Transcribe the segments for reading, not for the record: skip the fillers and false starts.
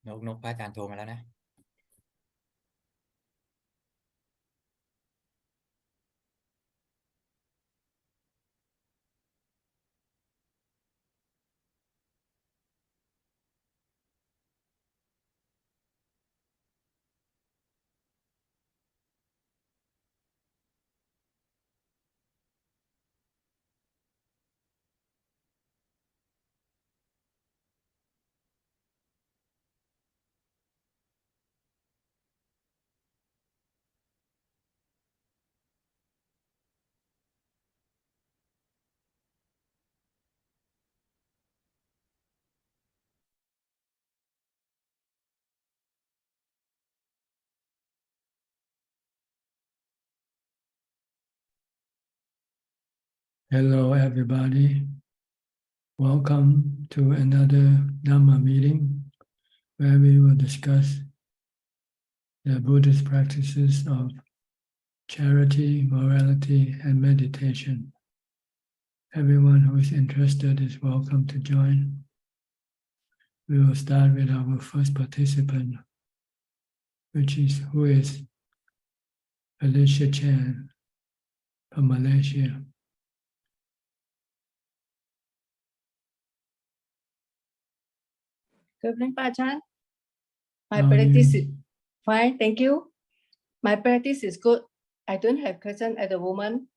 นกพระอาจารย์โทรมาแล้วนะ Hello, everybody. Welcome to another Dhamma meeting where we will discuss the Buddhist practices of charity, morality, and meditation. Everyone who is interested is welcome to join. We will start with our first participant, who is Alicia Chan from Malaysia. Good evening, Ajaan. My How are practice you? is fine, thank you. My practice is good. I don't have question at the moment.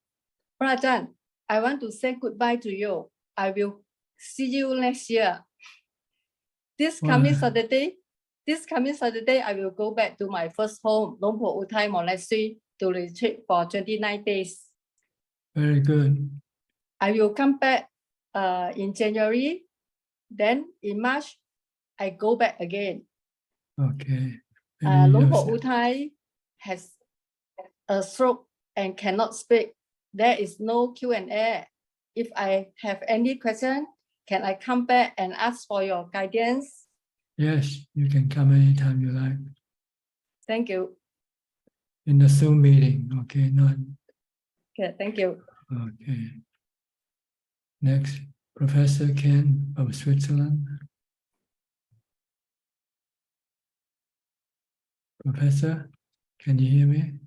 Ajaan, I want to say goodbye to you. I will see you next year. This coming Saturday, I will go back to my first home, Lumpur Uthai Monastery, to retreat for 29 days. Very good. I will come back in January. Then in March, I go back again. Okay. Lumpur Uthai has a stroke and cannot speak. There is no Q&A. If I have any question, can I come back and ask for your guidance? Yes, you can come anytime you like. Thank you. In the Zoom meeting, okay? Not. Okay, thank you. Okay. Next, Professor Ken of Switzerland. Professor, can you hear me?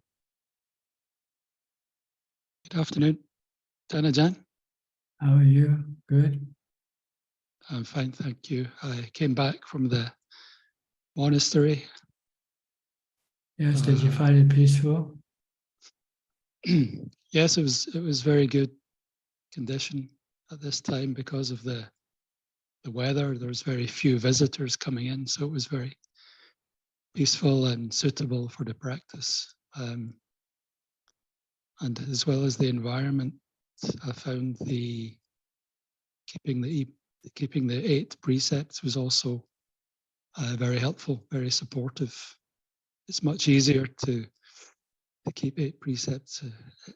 Good afternoon, Ajaan. How are you? Good? I'm fine, thank you. I came back from the monastery. Yes, did you find it peaceful? Yes, it was very good condition at this time because of the weather. There was very few visitors coming in, so it was very peaceful and suitable for the practice. And as well as the environment, I found keeping the 8 precepts was also very helpful, very supportive. It's much easier to keep 8 precepts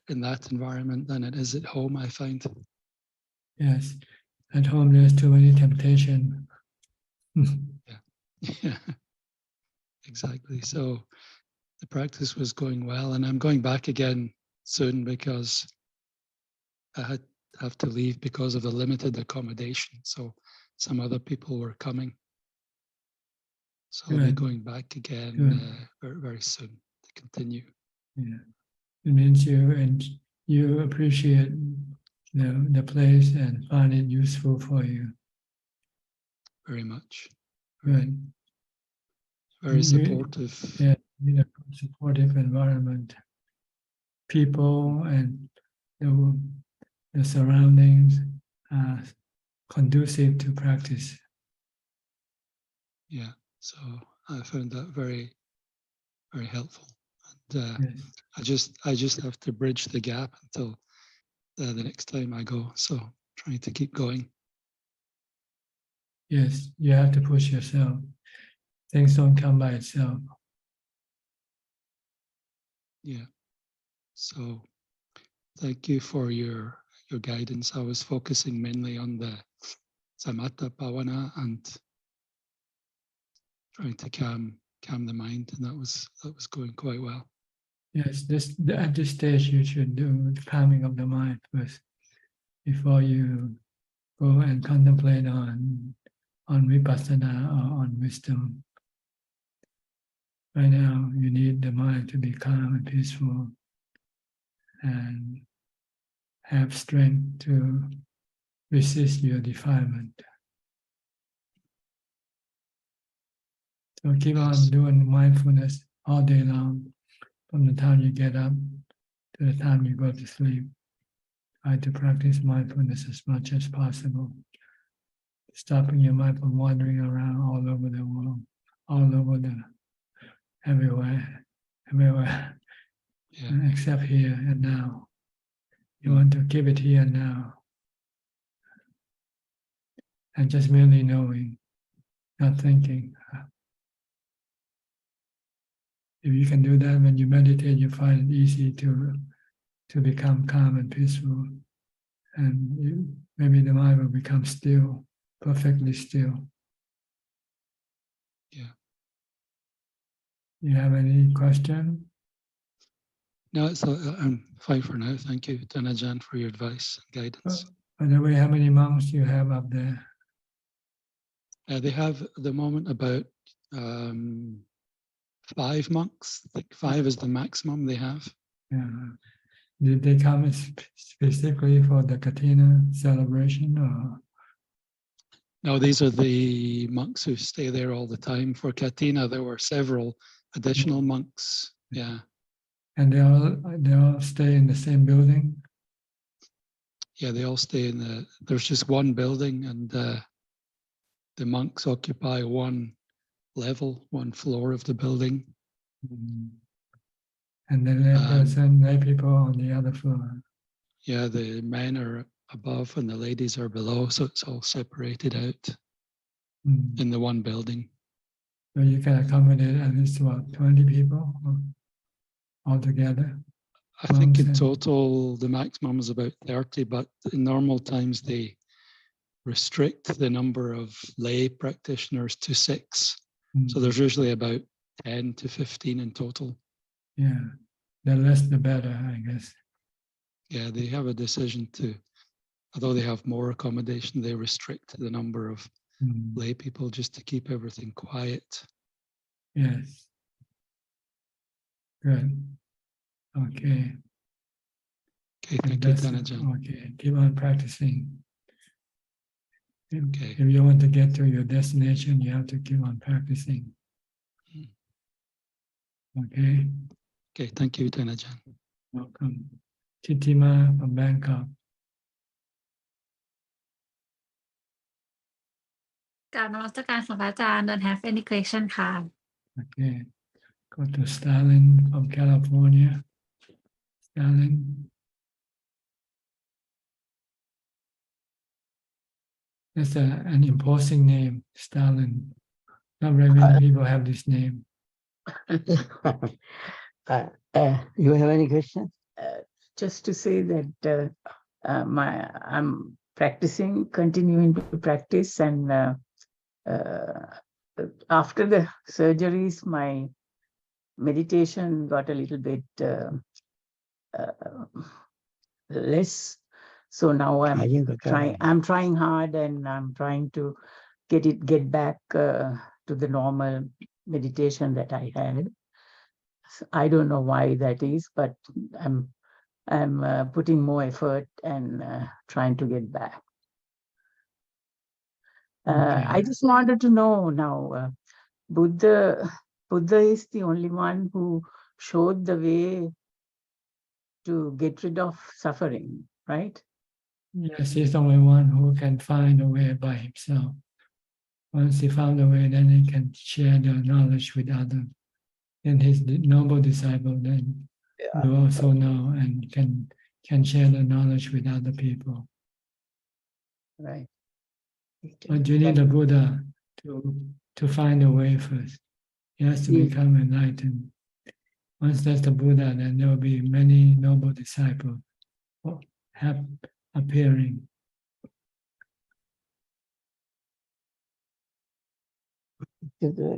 in that environment than it is at home, I find. Yes. At home, there's too many temptation. Yeah, exactly. So the practice was going well, and I'm going back again soon because I have to leave because of the limited accommodation. So some other people were coming. So I'll be going back again very, very soon to continue. Yeah. It means you appreciate the place and find it useful for you. Very much. Good. Very supportive. Yeah, in a supportive environment. People and the surroundings are conducive to practice. Yeah, so I found that very, very helpful. And yes. I just have to bridge the gap until the next time I go. So trying to keep going. Yes, you have to push yourself. Things don't come by itself. Yeah. So thank you for your guidance. I was focusing mainly on the samatha bhavana and trying to calm the mind, and that was going quite well. Yes, at this stage you should do the calming of the mind first before you go and contemplate on vipassana or on wisdom. Right now, you need the mind to be calm and peaceful and have strength to resist your defilement. So keep on doing mindfulness all day long, from the time you get up to the time you go to sleep. Try to practice mindfulness as much as possible, stopping your mind from wandering around all over the world, everywhere, Yeah. except here and now. You want to keep it here and now, and just merely knowing, not thinking. If you can do that when you meditate, you find it easy to become calm and peaceful, and maybe the mind will become still, perfectly still. Yeah. You have any question? No, I'm fine for now. Thank you, Ajaan, for your advice and guidance. By the way, how many monks you have up there? They have at the moment about 5 monks. I think 5 is the maximum they have. Yeah. Did they come specifically for the Katina celebration, or? No, these are the monks who stay there all the time. For Katina, there were several additional monks. Yeah. And they all stay in the same building? Yeah, they all stay there's just one building, and the monks occupy one level, one floor of the building. Mm. And then lay people on the other floor. Yeah, the men are above and the ladies are below, so it's all separated out in the one building. So you can accommodate at least about 20 people altogether? I think in total the maximum is about 30, but in normal times they restrict the number of lay practitioners to 6. So there's usually about 10 to 15 in total. Yeah, the less the better, I guess. Yeah, they have a decision although they have more accommodation, they restrict the number of lay people just to keep everything quiet. Yes. Good. Okay. Okay, thank you, Ajaan. Okay, keep on practicing. Okay. If you want to get to your destination, you have to keep on practicing. Okay. Okay, thank you, Ajaan. Welcome. Titima from Bangkok. กราบนมัสการค่ะพระอาจารย์ Don't have any question ค่ะ Okay. Go to Stalin from California. Stalin. That's an imposing name, Stalin. Not very many people have this name. You have any questions? Just to say that I'm continuing to practice, and after the surgeries, my meditation got a little bit less. So now I'm trying hard, and I'm trying to get back to the normal meditation that I had. I don't know why that is, but I'm putting more effort and trying to get back. I just wanted to know now, Buddha is the only one who showed the way to get rid of suffering, right? Yes, he's the only one who can find a way by himself. Once he found a way, then he can share the knowledge with others. And his noble disciple then will also know and can share the knowledge with other people. Right. But you need a Buddha to find a way first. He has to become enlightened. Once that's the Buddha, then there will be many noble disciples appearing. Yeah.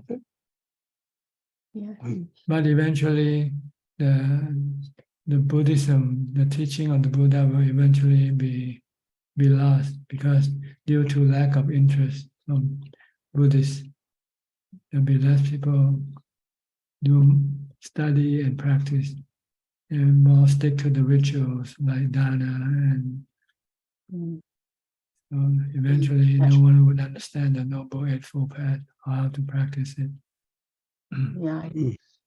But eventually, the Buddhism, the teaching of the Buddha will eventually be lost, because due to lack of interest from Buddhists, there'll be less people do study and practice and more stick to the rituals like dana, and so eventually no one would understand the Noble Eightfold Path or how to practice it. Yeah,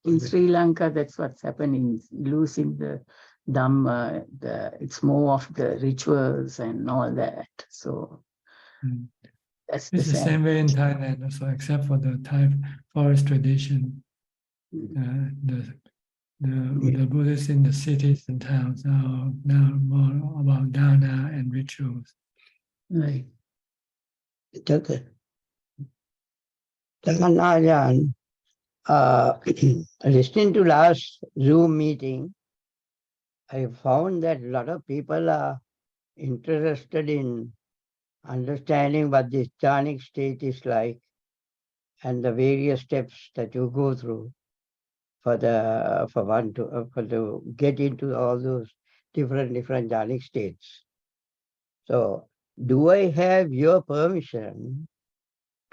in Sri Lanka, that's what's happening. Losing the Dhamma, it's more of the rituals and all that. So that's It's the same way in Thailand also, except for the Thai forest tradition. The Buddhists in the cities and towns are now more about dana and rituals. Right. Okay. Ajaan, listening to last Zoom meeting, I found that a lot of people are interested in understanding what this jhanic state is like and the various steps that you go through for one to get into all those different jhanic states. So, do I have your permission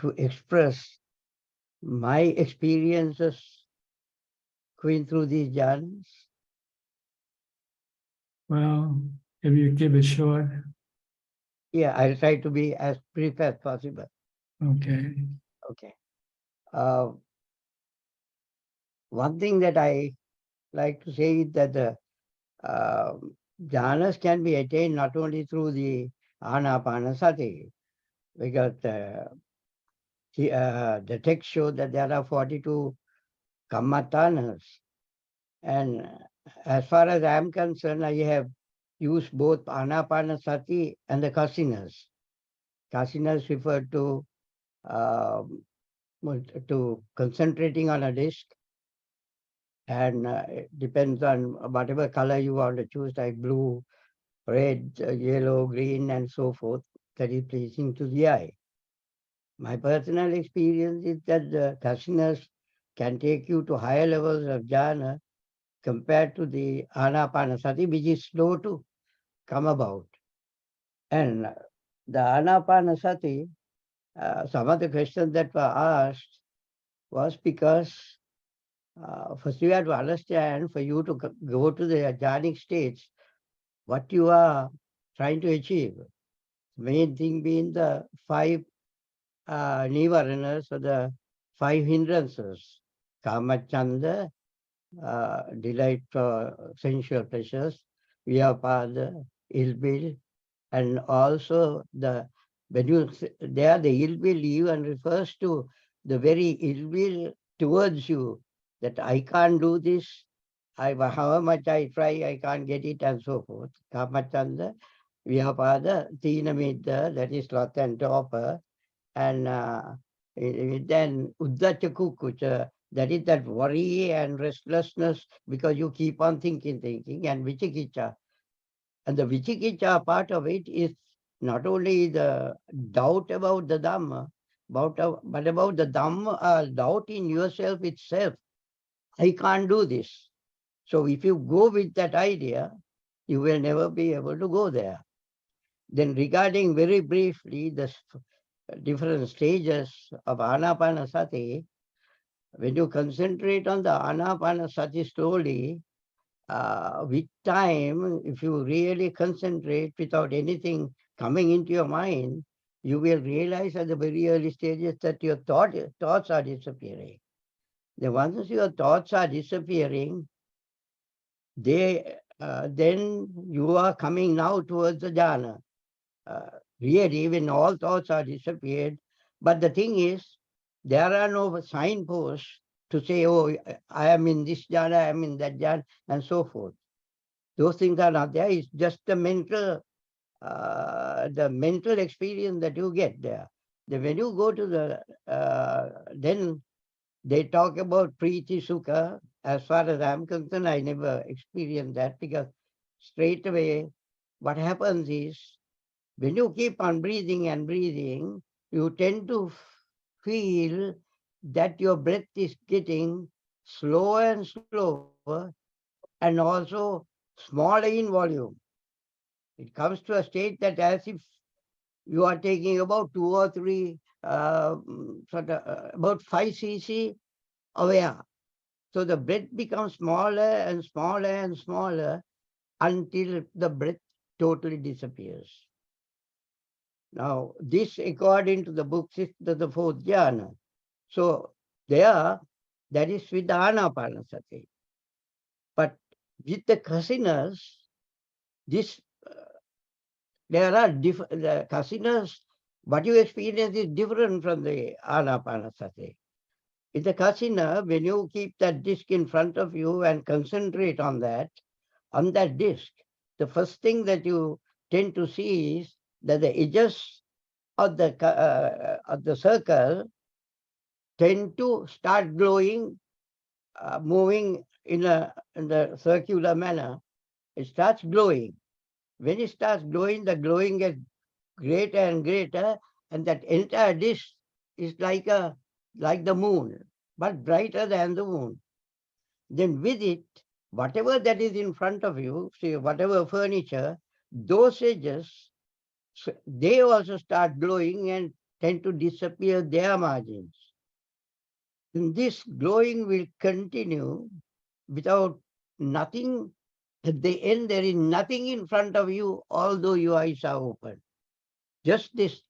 to express my experiences going through these jhanas? Well, if you keep it short. Yeah, I'll try to be as brief as possible. Okay. Okay. One thing that I like to say is that the jhanas can be attained not only through the anapanasati, because the text shows that there are 42 kammatanas. And as far as I am concerned, I have used both anapanasati and the kasinas. Kasinas refer to concentrating on a disc, and it depends on whatever color you want to choose, like blue, red, yellow, green, and so forth, that is pleasing to the eye. My personal experience is that the kasinas can take you to higher levels of jhana compared to the anapanasati, which is slow to come about. And the anapanasati, some of the questions that were asked was because first you have to understand, for you to go to the jhanic states, what you are trying to achieve. Main thing being the 5 nivaranas, or the 5 hindrances. Kamachanda, delight for sensual pleasures, vyapada, ill will, and also when you there, the ill will even refers to the very ill will towards you, that I can't do this, however much I try, I can't get it, and so forth. Kamachanda, vyapada, tinamidda, that is sloth and torpor, and then uddacha kukucha, that is that worry and restlessness because you keep on thinking, and vichikicha. And the vichikicha part of it is not only the doubt about the Dhamma, but about the Dhamma, doubt in yourself itself. I can't do this. So if you go with that idea, you will never be able to go there. Then regarding very briefly the different stages of anapanasati, when you concentrate on the anapanasati slowly, with time, if you really concentrate without anything coming into your mind, you will realize at the very early stages that your thoughts are disappearing. Then once your thoughts are disappearing, then you are coming now towards the jhana. Really, when all thoughts are disappeared, but the thing is, there are no signposts to say, oh, I am in this jhana, I am in that jhana, and so forth. Those things are not there. It's just the mental experience that you get there. Then when you go to then they talk about Preeti Sukha. As far as I'm concerned, I never experienced that, because straight away what happens is, when you keep on breathing and breathing, you tend to feel that your breath is getting slower and slower, and also smaller in volume. It comes to a state that as if you are taking about 2 or 3, about 5 cc of air. So the breath becomes smaller and smaller and smaller until the breath totally disappears. Now, this according to the books is the fourth jhana. So there, that is with the anapanasati. But with the kasinas, this there are different the kasinas. What you experience is different from the anapanasati. In the kasina, when you keep that disc in front of you and concentrate on that disc, the first thing that you tend to see is that the edges of the circle tend to start glowing, moving in the circular manner. It starts glowing. When it starts glowing, the glowing gets greater and greater, and that entire disk is like the moon, but brighter than the moon. Then with it, whatever that is in front of you, say whatever furniture, those edges, they also start glowing and tend to disappear their margins. And this glowing will continue without nothing. At the end, there is nothing in front of you, although your eyes are open. Just this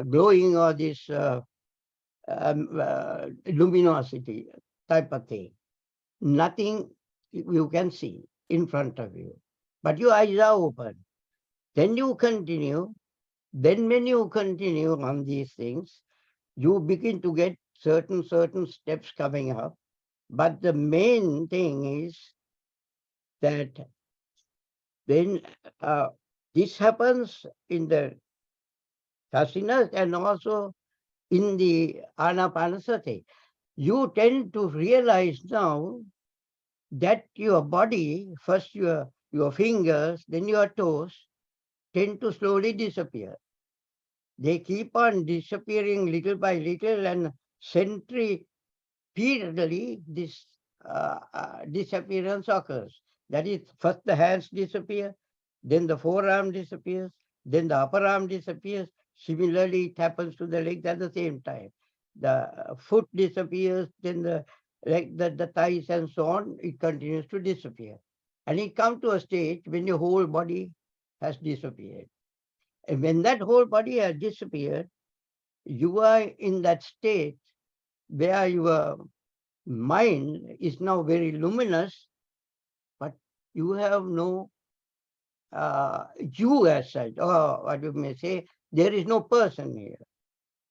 glowing or this luminosity type of thing. Nothing you can see in front of you, but your eyes are open. Then you continue. Then when you continue on these things, you begin to get certain steps coming up. But the main thing is that when this happens in the kasinas and also in the anapanasati, you tend to realize now that your body, first your fingers, then your toes, tend to slowly disappear. They keep on disappearing little by little, and centripetally this disappearance occurs. That is, first the hands disappear, then the forearm disappears, then the upper arm disappears. Similarly, it happens to the legs at the same time. The foot disappears, then the leg, the thighs and so on, it continues to disappear. And it comes to a stage when your whole body has disappeared. And when that whole body has disappeared, you are in that state where your mind is now very luminous, but you have no you as such, or what you may say, there is no person here,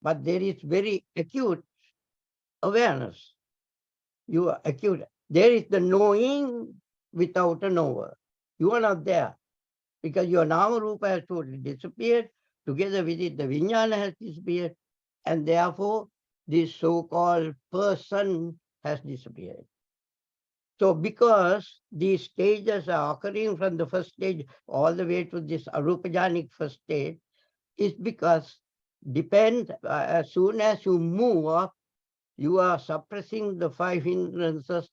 but there is very acute awareness. You are acute. There is the knowing without a knower. You are not there because your nama rupa has totally disappeared. Together with it, the vijnana has disappeared, and therefore this so-called person has disappeared. So because these stages are occurring from the first stage all the way to this arupajanic first stage, is because as soon as you move up, you are suppressing the five hindrances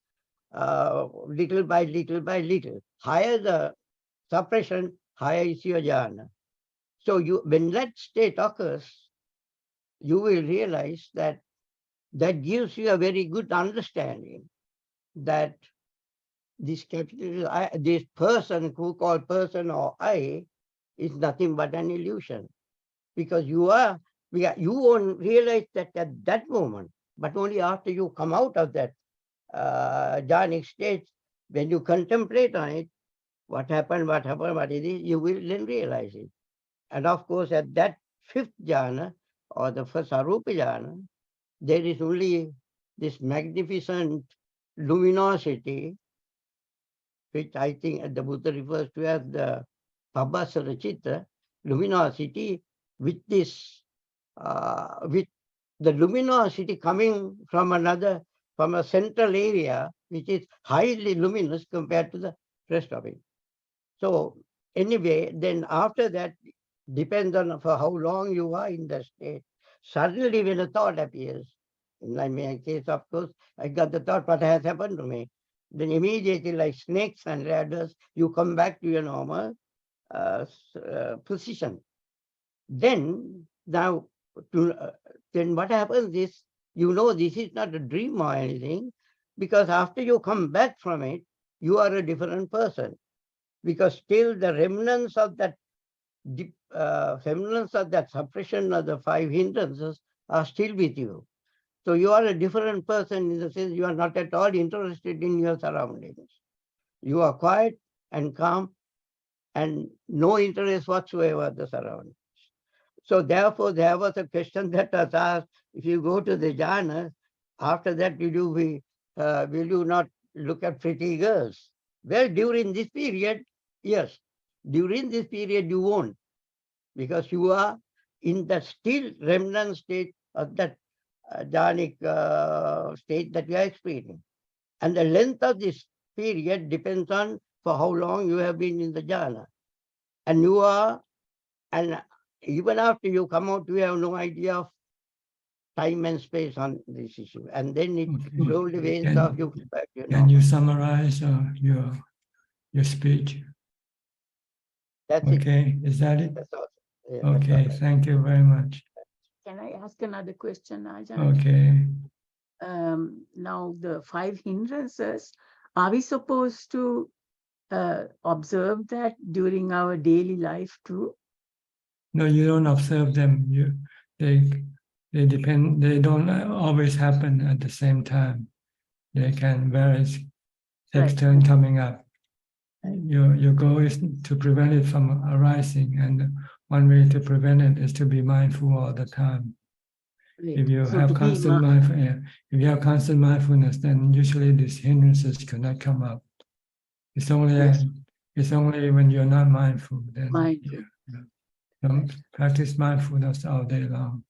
little by little by little. Higher the suppression, higher is your jhana. So when that state occurs, you will realize that gives you a very good understanding that this capital I, this person who called person or I is nothing but an illusion, because you won't realize that at that moment, but only after you come out of that jhanic state, when you contemplate on it, what happened, what it is, you will then realize it. And of course, at that fifth jhana, or the first arupa jhana, there is only this magnificent luminosity, which I think the Buddha refers to as the Pabhasara Chitta, luminosity, with this, with the luminosity coming from a central area, which is highly luminous compared to the rest of it. So anyway, then after that, depends on for how long you are in the state. Suddenly when a thought appears, in my case, of course, I got the thought, what has happened to me? Then immediately, like snakes and ladders, you come back to your normal position. Then then what happens is, this is not a dream or anything. because after you come back from it, you are a different person, because still the remnants of that suppression of the 5 hindrances are still with you. So you are a different person in the sense you are not at all interested in your surroundings. You are quiet and calm and no interest whatsoever in the surroundings. So therefore, there was a question that was asked, if you go to the jhana, after that will you not look at pretty girls? Well, during this period, yes. During this period, you won't, because you are in the still remnant state of that jhanic state that you are experiencing. And the length of this period depends on for how long you have been in the jhana. And you are, and even after you come out, you have no idea of time and space on this issue. And then it slowly wanes off you back. Can you summarize your speech? That's okay, is that it? That's all. Yeah, okay, that's all. thank you very much. Can I ask another question, Ajahn? Okay. Now the 5 hindrances, are we supposed to observe that during our daily life too? No, you don't observe them. They depend. They don't always happen at the same time. They can vary, take turn coming up. Your goal is to prevent it from arising, and one way to prevent it is to be mindful all the time. If you have constant mindfulness, then usually these hindrances cannot come up. It's only when you're not mindful then. Practice mindfulness all day long.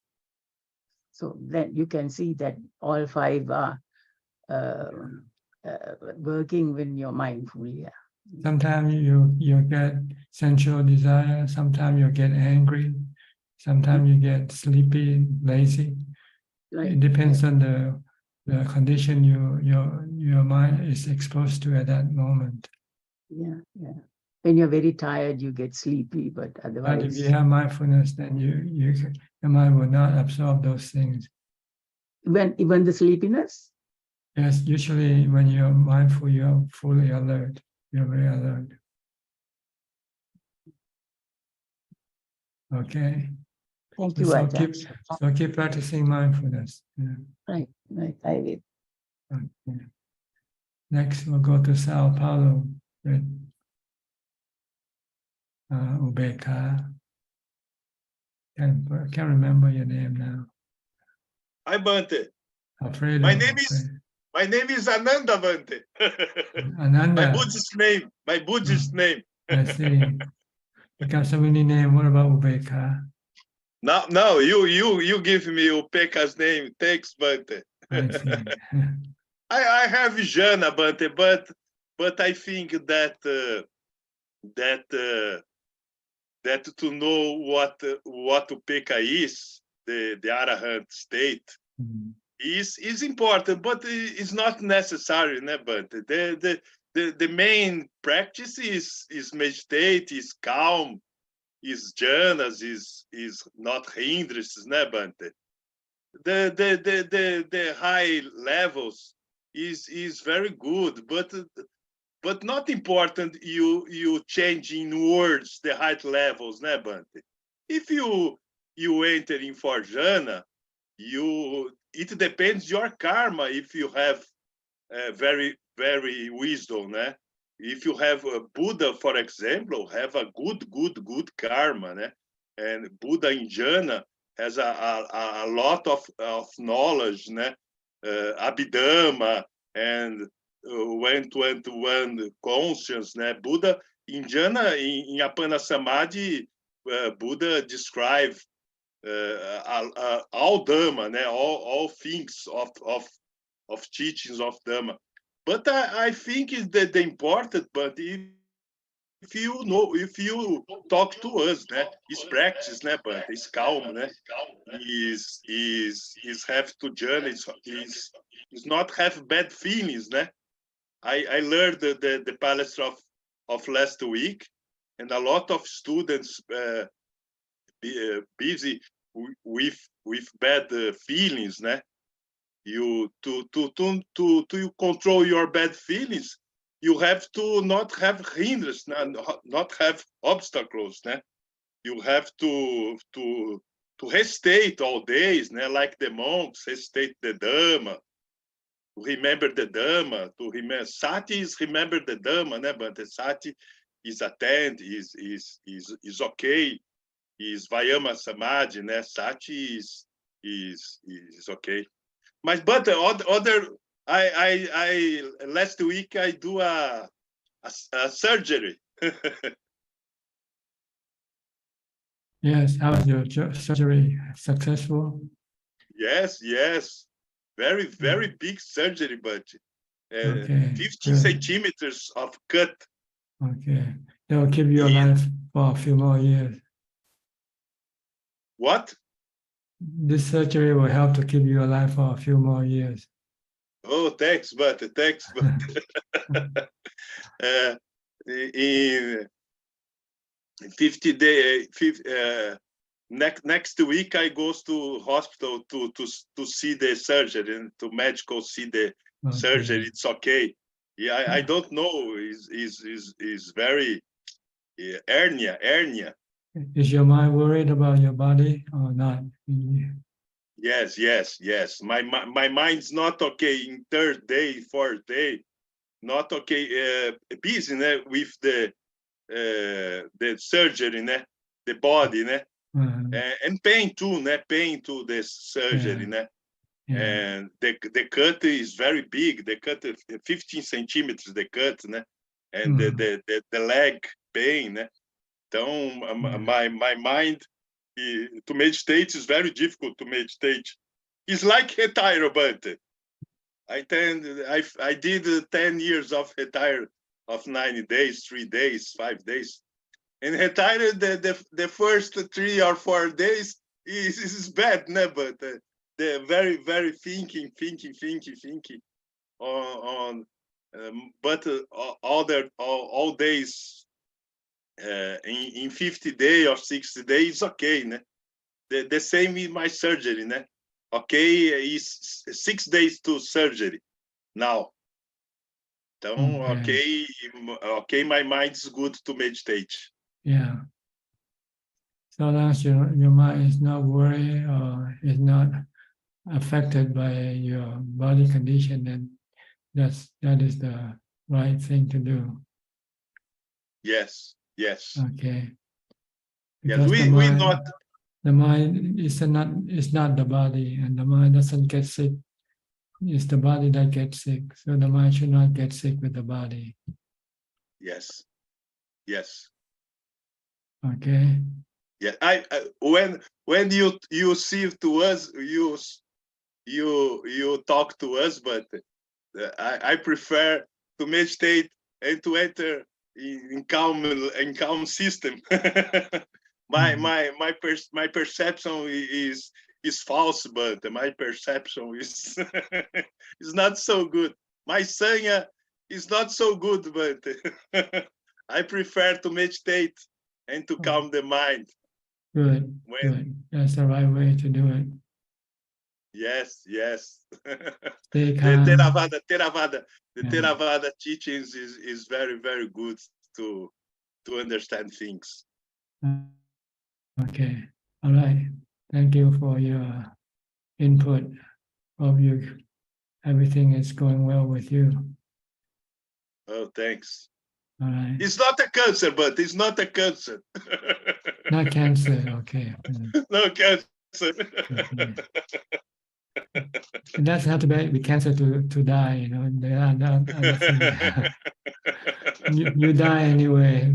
So then you can see that all 5 are working when you're mindful. Yeah. Sometimes you get sensual desire. Sometimes you get angry. Sometimes you get sleepy, lazy. Right. It depends on the condition your mind is exposed to at that moment. Yeah. When you're very tired, you get sleepy, but otherwise. But if you have mindfulness, then your mind will not absorb those things. Even the sleepiness? Yes, usually when you're mindful, you're fully alert. You're very alert. Okay. Thank you, Ajahn. So keep practicing mindfulness. Yeah. Right. I will. Okay. Next, we'll go to Sao Paulo with Ubeka. Can't remember your name now. Hi, Bhante. Alfredo. My name is Ananda Bhante. Ananda. My Buddhist name. I see. You got so many names. What about Ubeka? No, you give me Upeka's name. Thanks, Bhante. I see. I have Jana, Bhante, but I think that to know what Upeka is, the Arahant state, is important, but it's not necessary, né, Bhante? The main practice is meditate, is calm, is jhanas, is not hindrances, né, Bhante? The high levels is very good, but not important you change in words the high levels, né, Bhante? If you enter in for jhana, it depends your karma. If you have very wisdom, né? If you have a Buddha, for example, have a good karma, né? And Buddha in jhana has a lot of knowledge, né? Abhidhamma and one conscience, né? Buddha in jhana, in Apana Samadhi, Buddha describes all Dhamma, né? all things of teachings of Dhamma. But I think is that the important, but if you talk to us, né? Is practice, né? But is calm, né? Is have to journey, is not have bad feelings, né? I learned the palestra of last week, and a lot of students busy with bad feelings, né? You to control your bad feelings, you have to not have hindrance, not have obstacles. Né? You have to restate all days, né? Like the monks restate the Dhamma, to remember the Dhamma, to remember Sati is remember the Dhamma, né? But the Sati is attend, is okay, is Vayama Samadhi, né? Sati is okay. But other I last week I do a surgery. Yes, how was your surgery? Successful? Yes, very big surgery, but Okay, 50 good. centimeters of cut. Okay, that will keep you alive for a few more years. What? This surgery will help to keep you alive for a few more years. Oh, thanks, but in 50 days, next week I goes to hospital to see the surgery and to medical see the surgery. It's okay. Yeah, I don't know. Is very hernia. Is your mind worried about your body or not? Yes. My mind's not okay in third day, fourth day, not okay. Busy with the surgery, né? The body, né? And pain too, né? Pain to the surgery, né? And the cut is very big. The cut is 15 centimeters. The cut, né? And the leg pain, né? Então, my mind to meditate is very difficult to meditate. It's like retirement. I did 10 years of retire of 90 days, 3 days, 5 days. And retired the first 3 or 4 days is bad, no? But the very thinking on but all days in 50 days or 60 days, okay, né? The same in my surgery, né? Okay, is 6 days to surgery now. Então, okay, my mind's good to meditate. Yeah. So long as your mind is not worried or is not affected by your body condition, then that is the right thing to do. Yes. Okay. Because Because we not. The mind is not the body, and the mind doesn't get sick. It's the body that gets sick. So the mind should not get sick with the body. Yes. Okay. Yeah. I when you see to us, you talk to us, but I prefer to meditate and to enter in calm system. My perception is false, but my perception is is not so good. My sanya is not so good, but I prefer to meditate and to calm the mind. Good. That's the right way to do it. Yes. Stay The calm. Theravada teachings is very good to understand things. Okay. All right. Thank you for your input. Hope everything is going well with you. Oh, thanks. All right. It's not a cancer, but it's not a cancer. Not cancer. Okay. No cancer. Okay. It doesn't have to be cancer to die, you know. There are other things. You die anyway.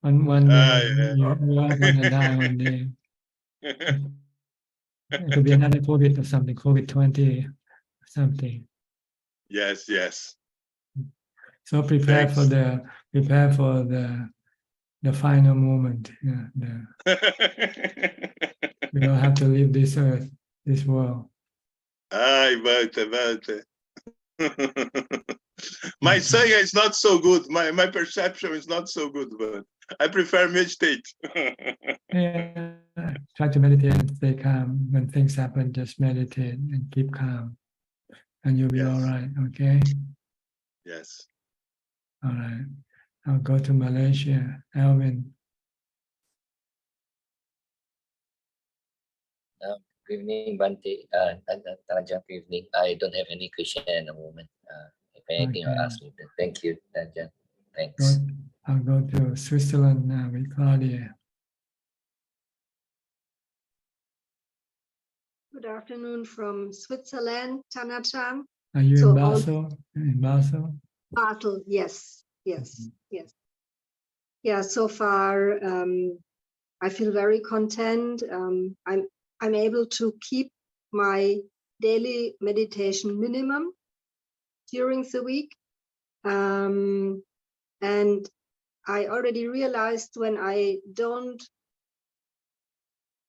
One day you are going to die one day. It could be another COVID or something, COVID-20 or something. Yes. So prepare for the final moment. We don't have to leave this earth, this world. Ai, Banta. My sanya is not so good. My perception is not so good, but I prefer meditate. Try to meditate and stay calm. When things happen, just meditate and keep calm. and you'll be all Yes. right. Okay. Yes. All right. I'll go to Malaysia. Alvin. Good evening, Bante. Ajaan, good evening. I don't have any question at the moment. If anything, Okay. I'll ask you. Thank you, Ajaan. Thanks. I'll go to Switzerland now with Claudia. Good afternoon from Switzerland, Tanachan. Are you So in all- Basel? In Basel? Basel, yes, yes, yes. Yeah, so far I feel very content. I'm able to keep my daily meditation minimum during the week. And I already realized when I don't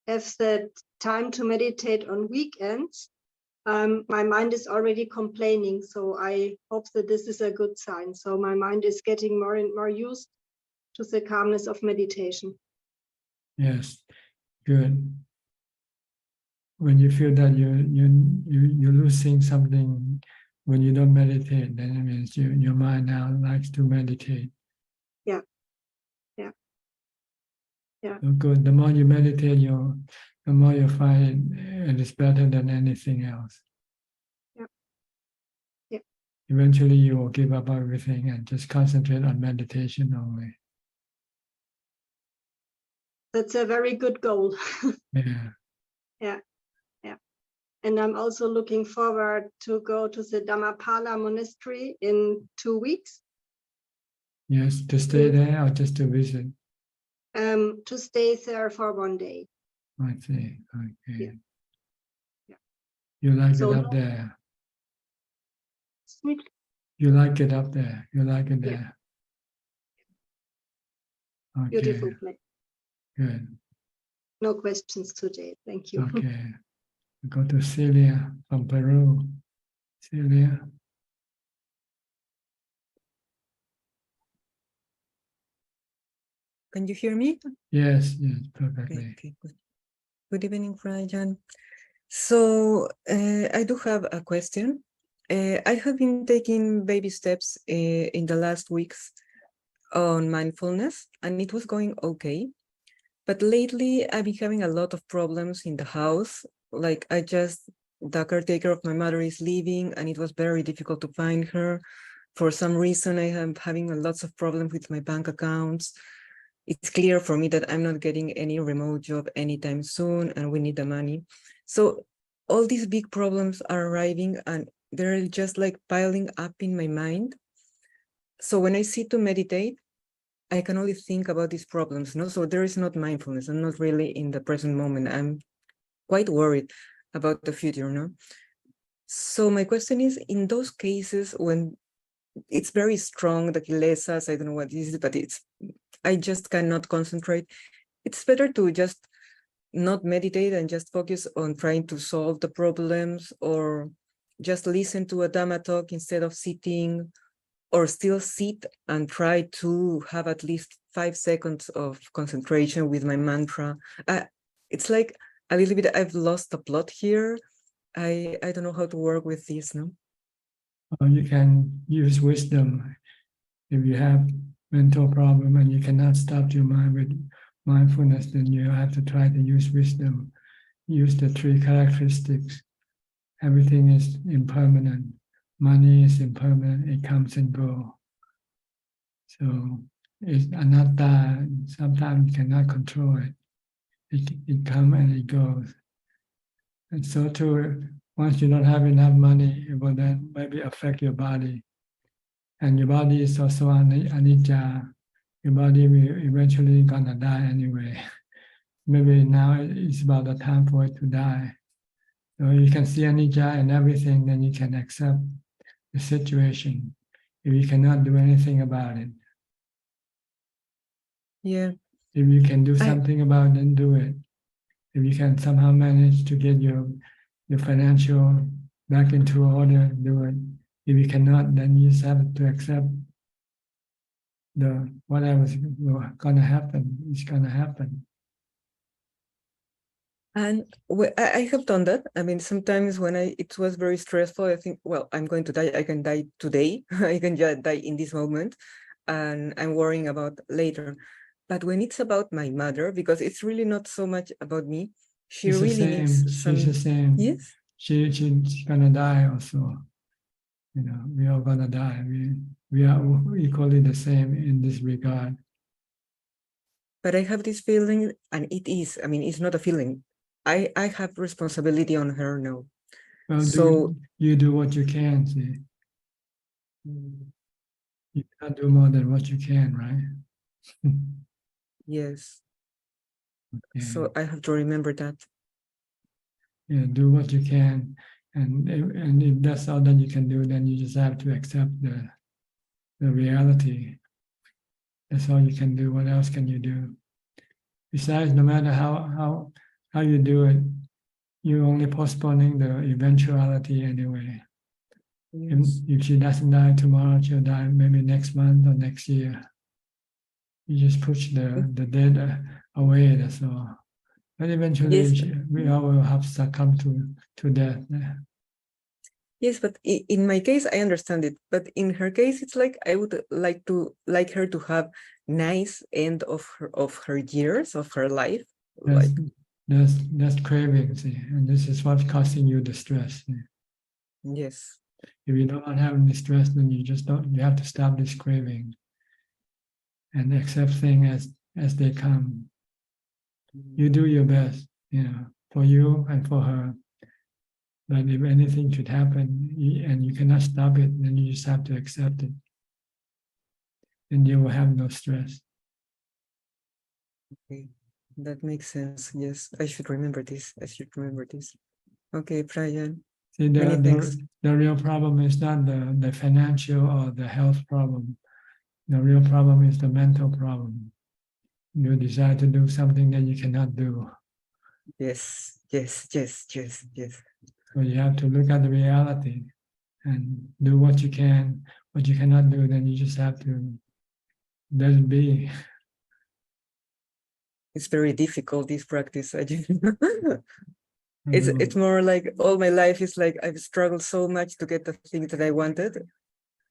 have that time to meditate on weekends, my mind is already complaining. So I hope that this is a good sign. So my mind is getting more and more used to the calmness of meditation. Yes, good. When you feel that you're losing something when you don't meditate, then it means your mind now likes to meditate. Yeah, yeah, yeah. So good. The more you meditate, the more you find it is better than anything else. Yeah, yeah. Eventually, you will give up everything and just concentrate on meditation only. That's a very good goal. Yeah. Yeah, yeah. And I'm also looking forward to go to the Dhammatalk monastery in 2 weeks. Yes, to stay there or just to visit? To stay there for 1 day. I see. Okay. Yeah. Yeah. You like So it up there? Sweet. You like it up there? You like it Yeah. there? Okay. Beautiful place. Good. No questions today. Thank you. Okay. We go to Celia from Peru. Celia. Can you hear me? Yes, yes, perfectly. Okay, good. Good evening, Rajan. So I do have a question. I have been taking baby steps in the last weeks on mindfulness, and it was going okay. But lately, I've been having a lot of problems in the house. Like the caretaker of my mother is leaving, and it was very difficult to find her. For some reason, I am having lots of problems with my bank accounts. It's clear for me that I'm not getting any remote job anytime soon, and we need the money. So all these big problems are arriving, and they're just like piling up in my mind. So when I sit to meditate, I can only think about these problems. No, so there is not mindfulness. I'm not really in the present moment. I'm quite worried about the future. No. So my question is, in those cases when it's very strong, the kilesas, I don't know what it is, but I just cannot concentrate. It's better to just not meditate and just focus on trying to solve the problems, or just listen to a Dhamma talk instead of sitting, or still sit and try to have at least 5 seconds of concentration with my mantra. It's like a little bit, I've lost the plot here. I don't know how to work with this, no? You can use wisdom. If you have mental problem and you cannot stop your mind with mindfulness, then you have to try to use wisdom. Use the 3 characteristics. Everything is impermanent. Money is impermanent. It comes and goes. So it's anatta. Sometimes you cannot control it. It comes and it goes. And so too, once you don't have enough money, it will then maybe affect your body. And your body is also anicca. Your body will eventually gonna die anyway. Maybe now it's about the time for it to die. So you can see anicca and everything, then you can accept the situation. If you cannot do anything about it. Yeah. If you can do something about it, then do it. If you can somehow manage to get your financial back into order, do it. If you cannot, then you just have to accept whatever's gonna happen is gonna happen. And I have done that. I mean, sometimes when it was very stressful, I think, well, I'm going to die. I can die today. I can just die in this moment, and I'm worrying about later. But when it's about my mother, because it's really not so much about me, she It's the really same. needs some. She's the same. Yes. She's gonna die also. You know, we are gonna die. We are equally the same in this regard. But I have this feeling, and it is. I mean, it's not a feeling. I have responsibility on her now. Well, So you do what you can. See, you cannot do more than what you can, right? yes. Yeah. So I have to remember that. Yeah, do what you can, and if that's all that you can do, then you just have to accept the reality. That's all you can do. What else can you do? Besides, no matter how you do it, you're only postponing the eventuality anyway. Yes. If she doesn't die tomorrow, she'll die maybe next month or next year. You just push the dead away. That's all. But eventually, Yes. we all will have succumb to death. Yes, but in my case, I understand it. But in her case, it's like I would like her to have nice end of her years of her life. That's craving, see, and this is what's causing you the stress. See? Yes. If you don't have any stress, then you just don't. You have to stop this craving and accept things as they come. You do your best, you know, for you and for her. But if anything should happen and you cannot stop it, then you just have to accept it. Then you will have no stress. Okay, that makes sense. Yes, I should remember this. Okay, Brian. See, the real problem is not the financial or the health problem. The real problem is the mental problem. You desire to do something that you cannot do. Yes. So you have to look at the reality and do what you can. What you cannot do, then you just have to let it be. It's very difficult, this practice. It's more like all my life is like I've struggled so much to get the thing that I wanted,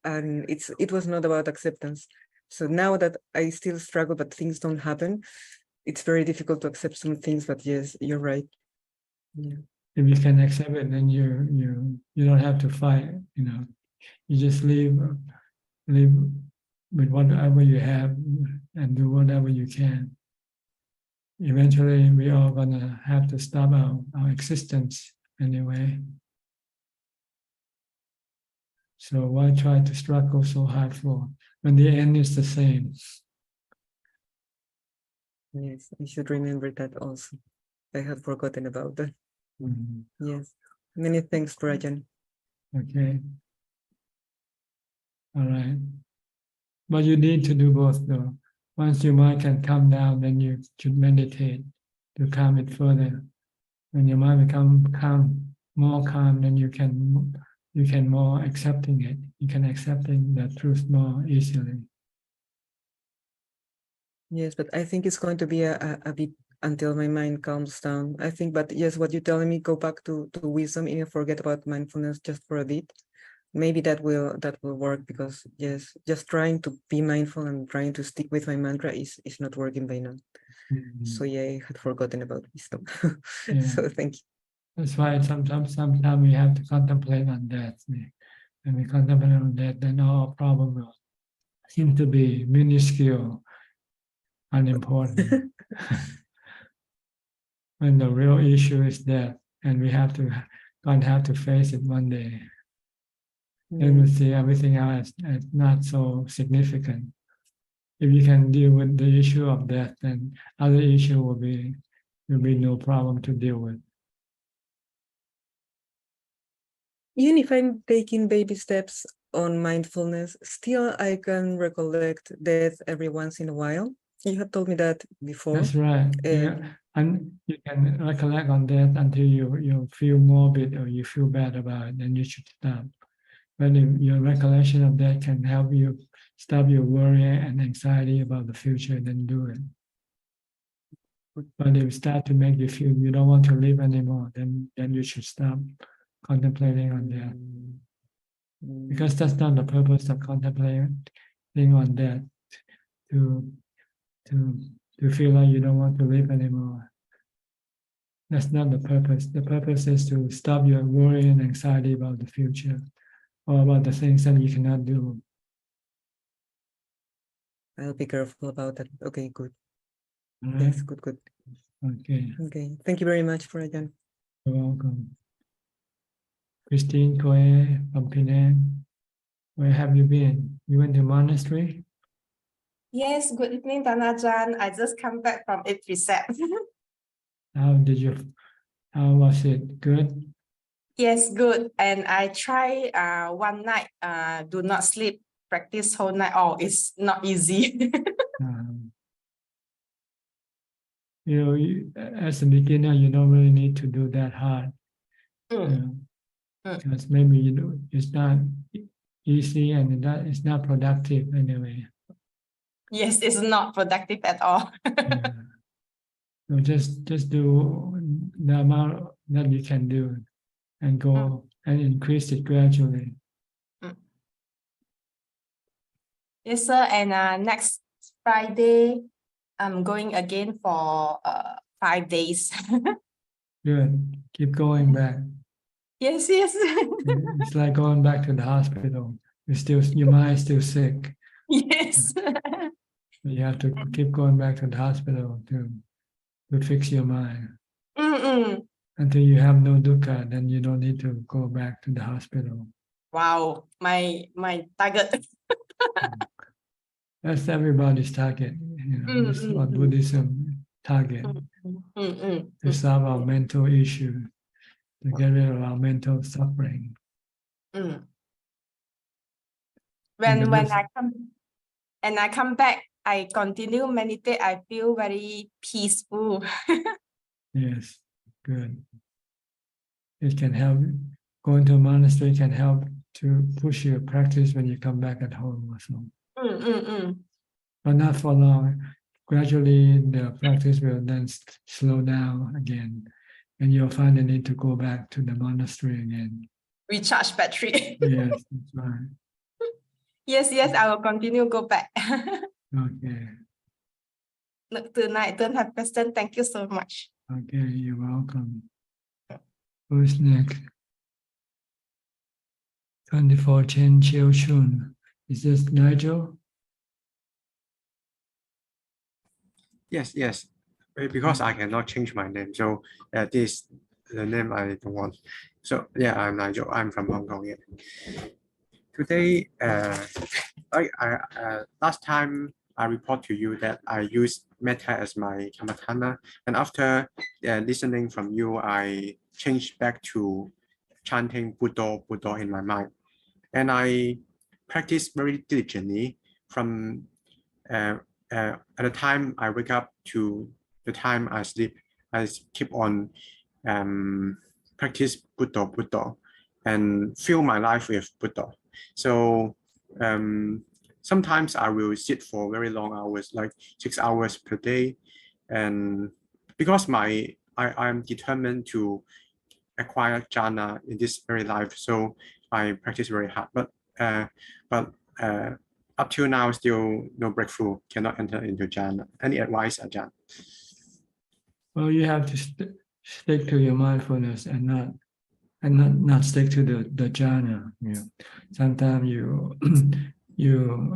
and it was not about acceptance. So now that I still struggle, but things don't happen, it's very difficult to accept some things. But yes, you're right. Yeah. If you can accept it, then you don't have to fight. You know, you just live with whatever you have and do whatever you can. Eventually, we are gonna have to stop our existence anyway. So why try to struggle so hard for when the end is the same? Yes, I should remember that also. I had forgotten about that. Yes. Many thanks, Brian. Okay. All right. But you need to do both though. Once your mind can calm down, then you should meditate to calm it further. When your mind becomes more calm, then you can more accepting it. You can accepting the truth more easily. Yes, but I think it's going to be a bit until my mind calms down. I think, but yes, what you're telling me, go back to wisdom, even forget about mindfulness just for a bit. Maybe that will work, because yes, just trying to be mindful and trying to stick with my mantra is not working by now. So yeah, I had forgotten about wisdom. So thank you. That's why sometimes we have to contemplate on death. When we contemplate on death, then our problem will seem to be minuscule, unimportant. When the real issue is death, and we have to face it one day. Then we see everything else as not so significant. If you can deal with the issue of death, then other issue will be no problem to deal with. Even if I'm taking baby steps on mindfulness, still I can recollect death every once in a while. You have told me that before. That's right. And you can recollect on death until you feel morbid or you feel bad about it, then you should stop. But if your recollection of that can help you stop your worry and anxiety about the future, then do it. But if it start to make you feel you don't want to live anymore, then you should stop contemplating on that. Because that's not the purpose of contemplating on that, to feel like you don't want to live anymore. That's not the purpose. The purpose is to stop your worry and anxiety about the future or about the things that you cannot do. I'll be careful about that. Okay, good. All Yes, right? good. Okay, Okay, thank you very much, Ajahn. you're welcome. Christine Koe from Penang, where have you been? You went to monastery? Yes, good evening, Ajahn. I just come back from a precept. How was it? Good? Yes, good. And I try one night, do not sleep, practice whole night. Oh, it's not easy. As a beginner, you don't really need to do that hard. Because maybe it's not easy and it's not productive anyway. Yes, it's not productive at all. So just do the amount that you can do and go and increase it gradually. Yes, sir. And next Friday, I'm going again for 5 days. Good. Keep going back. Yes. It's like going back to the hospital. Your mind is still sick. Yes. You have to keep going back to the hospital to fix your mind. Until you have no dukkha, then you don't need to go back to the hospital. Wow, my target. That's everybody's target. That's what Buddhism target. To solve our mental issues, to get rid of our mental suffering. When I come back, I continue meditate. I feel very peaceful. Yes, good. It can help. Going to a monastery can help to push your practice when you come back at home also. But not for long. Gradually, the practice will then slow down again, and you'll find the need to go back to the monastery again. Recharge battery. Yes, that's right. Yes, I will continue go back. Okay. Look, tonight, don't have question. Thank you so much. Okay, you're welcome. Who's next? 24 Chen Chiu Chun. Is this Nigel? Yes. Because I cannot change my name, so this the name I don't want. So yeah, I'm Nigel. I'm from Hong Kong. Yeah. Today, last time I report to you that I use metta as my kammatthana, and after listening from you, I changed back to chanting Buddha in my mind, and I practice very diligently from at the time I wake up to the time I sleep. I keep on practice Buddha and fill my life with Buddha. So sometimes I will sit for very long hours, like 6 hours per day, and because I'm determined to acquire jhana in this very life, so I practice very hard. But up till now, still no breakthrough, cannot enter into jhana. Any advice, Ajahn? Well, you have to stick to your mindfulness and not stick to the jhana. Sometimes you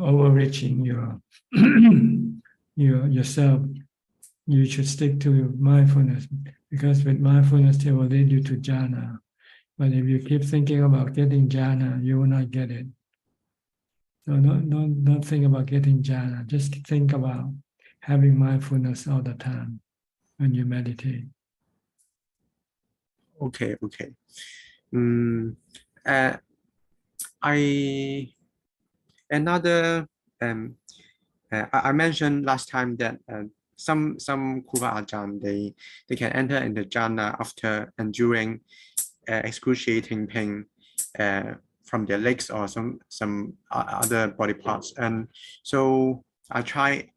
overreaching yourself. You should stick to your mindfulness, because with mindfulness it will lead you to jhana. But if you keep thinking about getting jhana, you will not get it. So don't think about getting jhana. Just think about having mindfulness all the time when you meditate. Okay. I mentioned last time that some Kruba Ajahn they can enter into jhana after enduring excruciating pain from their legs or some other body parts, and so I try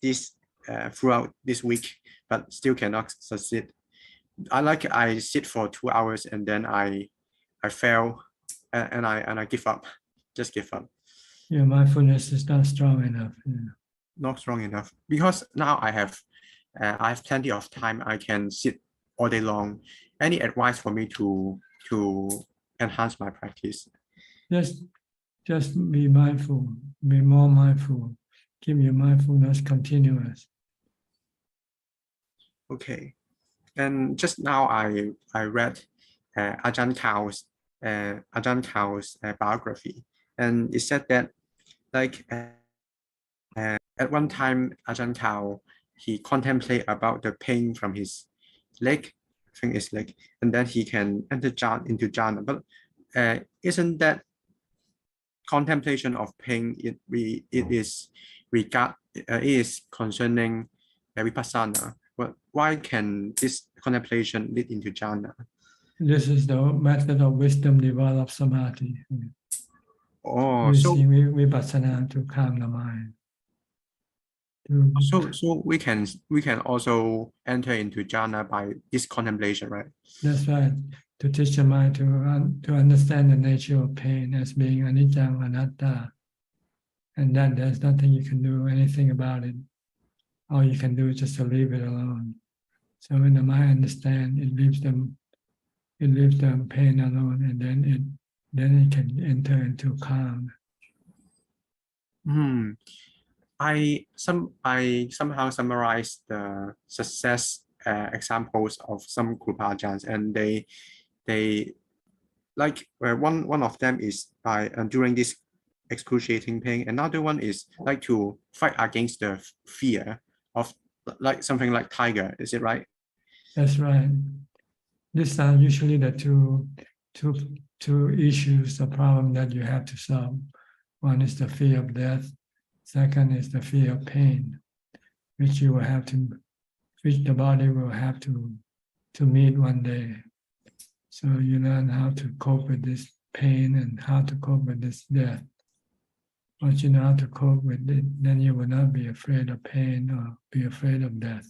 this throughout this week, but still cannot succeed. I sit for 2 hours and then I fail and I give up, just give up. Your mindfulness is not strong enough. Not strong enough because now I have plenty of time. I can sit all day long. Any advice for me to enhance my practice? Just be mindful, be more mindful. Keep your mindfulness continuous. Okay. And just now I read Ajaan Chow's biography, and it said that like at one time Ajaan Chow, he contemplate about the pain from his leg, I think it's leg, and then he can enter into jhana. But isn't that contemplation of pain? It is concerning vipassana. But why can this contemplation lead into jhana? This is the method of wisdom develop samadhi. Oh, using vipassana to calm the mind. So we can also enter into jhana by this contemplation, right? That's right. To teach the mind to understand the nature of pain as being anicca anatta, and that there's nothing you can do anything about it. All you can do is just to leave it alone. So when the mind understands, it leaves them pain alone, and then it can enter into calm. I somehow summarize the success examples of some Krupa Ajahns, and they like one of them is by during this excruciating pain. Another one is like to fight against the fear of like something like tiger. Is it right? That's right. These are usually the two issues, the problem that you have to solve. One is the fear of death. Second is the fear of pain, which the body will have to meet one day. So you learn how to cope with this pain and how to cope with this death. Once you know how to cope with it, then you will not be afraid of pain or be afraid of death.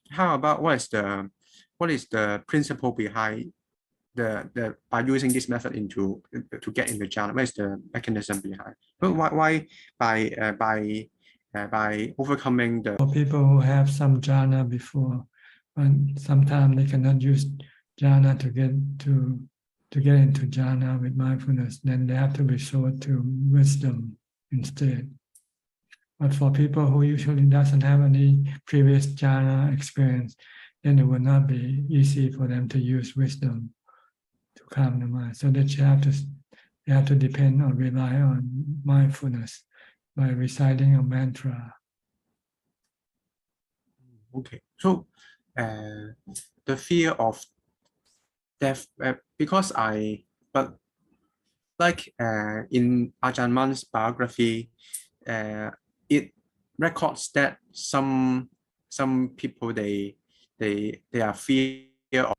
How about what is the principle behind the by using this method to get into jhana? What is the mechanism behind? But why by overcoming the? For people who have some jhana before, and sometimes they cannot use jhana to get into jhana with mindfulness, then they have to resort to wisdom instead. But for people who usually doesn't have any previous jhana experience, then it will not be easy for them to use wisdom to calm the mind. So that you have to depend or rely on mindfulness by reciting a mantra. Okay, so the fear of death, because in Ajahn Mun's biography, it records that some people they are fear of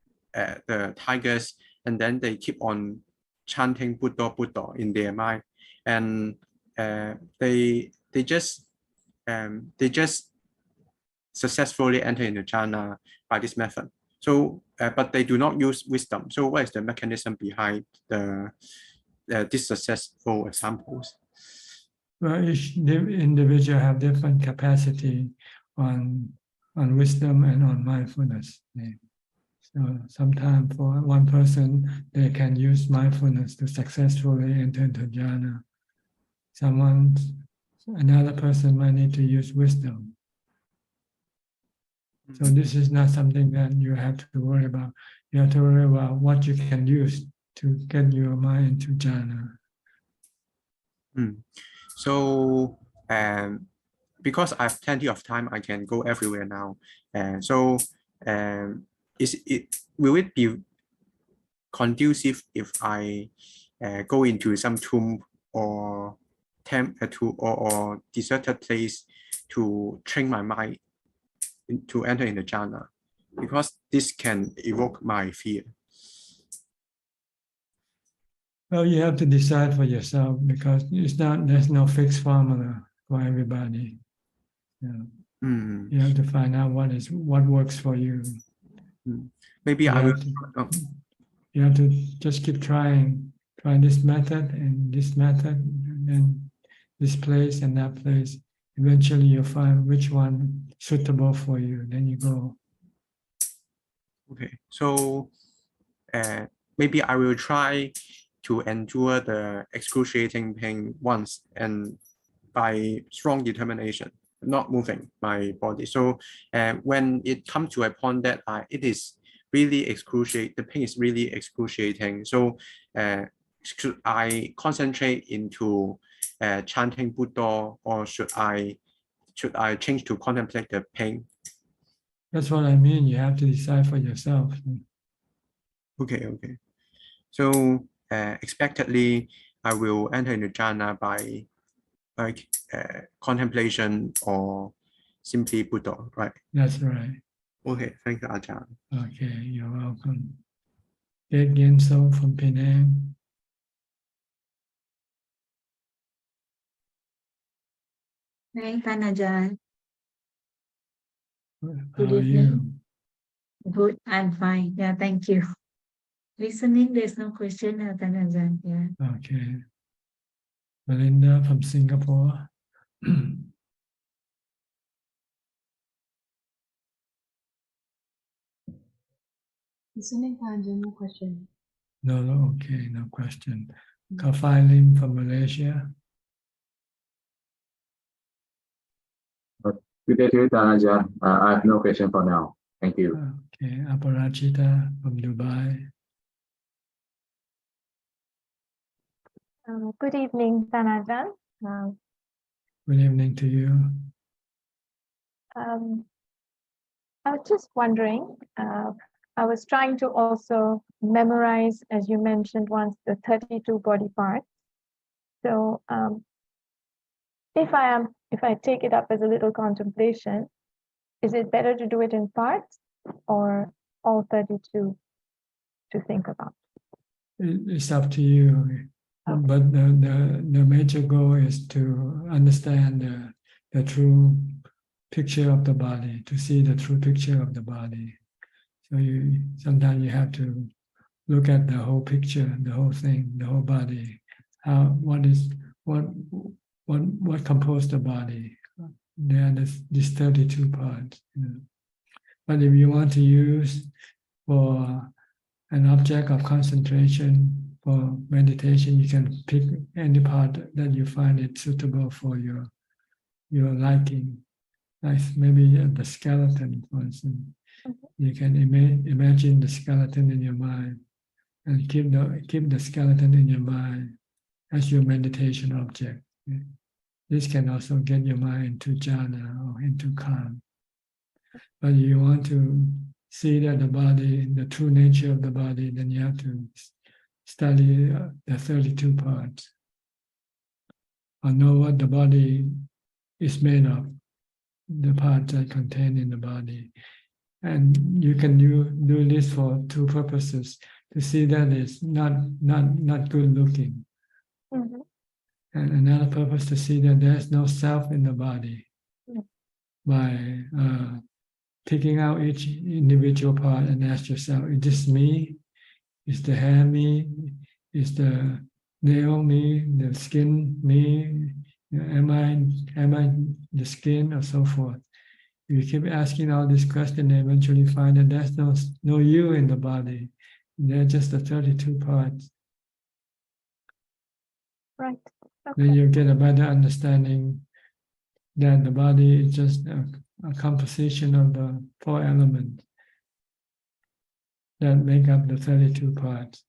the tigers, and then they keep on chanting Buddha Buddha in their mind, and they just successfully enter into jhana by this method. So, but they do not use wisdom. So, what is the mechanism behind these successful examples? Well, each individual have different capacity on wisdom and on mindfulness. So sometimes for one person, they can use mindfulness to successfully enter into jhana. Another person might need to use wisdom. So this is not something that you have to worry about. You have to worry about what you can use to get your mind into jhana. So, because I have plenty of time, I can go everywhere now. Will it be conducive if I go into some tomb or or deserted place to train my mind to enter in the jhana, because this can evoke my fear? Well, you have to decide for yourself, because there's no fixed formula for everybody. Yeah. Mm. You have to find out what works for you. Maybe You I will. have to- You have to just keep trying. Try this method and this method, and then this place and that place. Eventually, you'll find which one suitable for you. Then you go. Okay, so maybe I will try to endure the excruciating pain once, and by strong determination, not moving my body. So when it comes to a point that it is really excruciating, the pain is really excruciating. So should I concentrate into chanting Buddha, or should I change to contemplate the pain? That's what I mean. You have to decide for yourself. Okay. So expectedly, I will enter into jhana by contemplation or simply Buddha, right? That's right. Okay, thank you, Ajahn. Okay, you're welcome. Get Genso from Penang. Hi, Ajahn. How Good are you? evening. Good, I'm fine. Yeah, thank you. Listening, there's no question, Ajahn. Yeah. Okay. Melinda from Singapore. Listening, Ajahn, no question. No, okay, no question. Kafai Lim from Malaysia. Good day to you, Ajahn. I have no question for now. Thank you. Okay, Aparajita from Dubai. Good evening, Ajahn. Good evening to you. I was just wondering, I was trying to also memorize, as you mentioned once, the 32 body parts. So if I take it up as a little contemplation, is it better to do it in parts or all 32 to think about? It's up to you. But the major goal is to understand the true picture of the body, to see the true picture of the body. So sometimes you have to look at the whole picture, the whole thing, the whole body. What composed the body? There are these 32 parts. But if you want to use for an object of concentration for meditation, you can pick any part that you find it suitable for your liking. Like maybe the skeleton, for instance. You can imagine the skeleton in your mind and keep the skeleton in your mind as your meditation object. This can also get your mind into jhana or into calm. But you want to see that the body, the true nature of the body, then you have to study the 32 parts, or know what the body is made of, the parts that contain in the body. And you can do this for two purposes: to see that it's not good looking, Mm-hmm. and another purpose to see that there's no self in the body. Mm-hmm. By picking out each individual part and ask yourself, is this me? Is the hair me? Is the nail me? The skin me? Am I the skin, or so forth? If you keep asking all these questions, you eventually find that there's no you in the body. They're just the 32 parts. Right. Okay. Then you get a better understanding that the body is just a composition of the 4 elements that make up the 32 parts.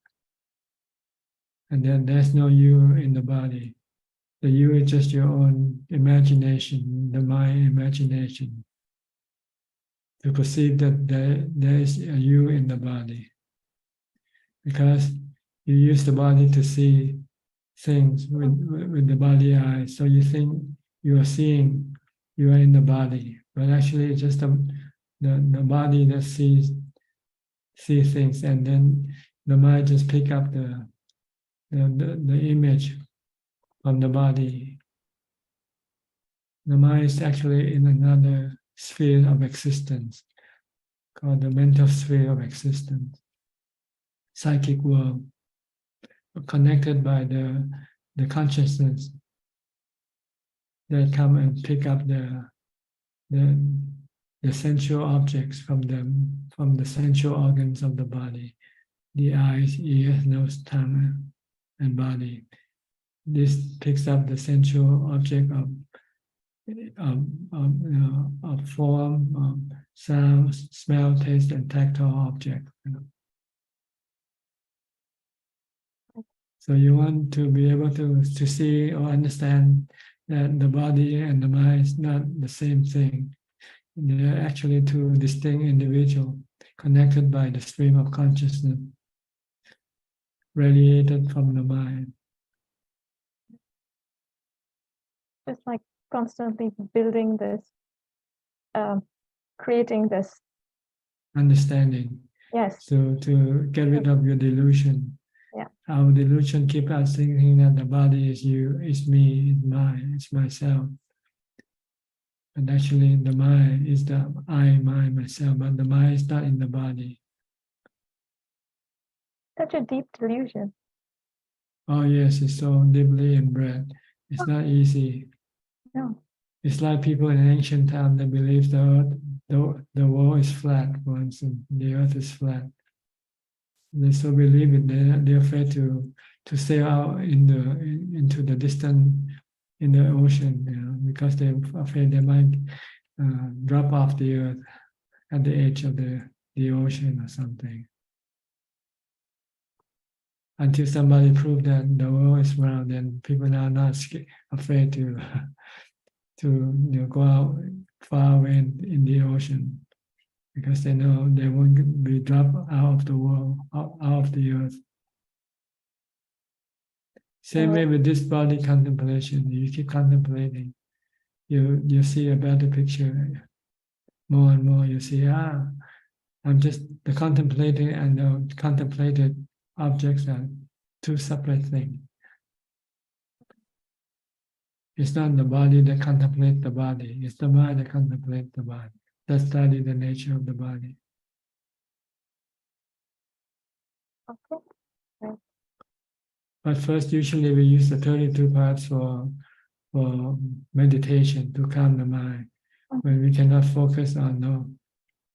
And then there's no you in the body. The you is just your own imagination, the mind imagination, to perceive that there is a you in the body. Because you use the body to see things with the body eye, so you think you are seeing, you are in the body, but actually it's just the body that sees things, and then the mind just pick up the image from the body The mind is actually in another sphere of existence called the mental sphere of existence, psychic world, connected by the consciousness that come and pick up the sensual objects from the sensual organs of the body, the eyes, ears, nose, tongue, and body. This picks up the sensual object of form, sound, smell, taste, and tactile object. So you want to be able to see or understand that the body and the mind is not the same thing. They're actually two distinct individuals connected by the stream of consciousness radiated from the mind. Just like constantly building this, creating this Understanding. Yes. So to get rid of your delusion. Yeah. Our delusion keeps us thinking that the body is you, is me, is mine, it's myself. And actually the mind is the I, mine, myself, but the mind is not in the body. Such a deep delusion. Oh yes, it's so deeply inbred. It's not easy. No. It's like people in ancient times that believe the world is flat, for instance, the earth is flat. They so believe it, they're afraid to sail out into the distant, in the ocean, because they're afraid they might drop off the earth at the edge of the ocean or something. Until somebody proved that the world is round, then people are not afraid to go out far away in the ocean, because they know they won't be dropped out of the world, out of the earth. Same way with this body contemplation. You keep contemplating, you see a better picture. More and more you see, I'm just the contemplating and the contemplated objects are two separate things. It's not the body that contemplates the body, it's the mind that contemplates the body, that study the nature of the body. Okay. Right. But first, usually we use the 32 parts for meditation to calm the mind. When we cannot focus on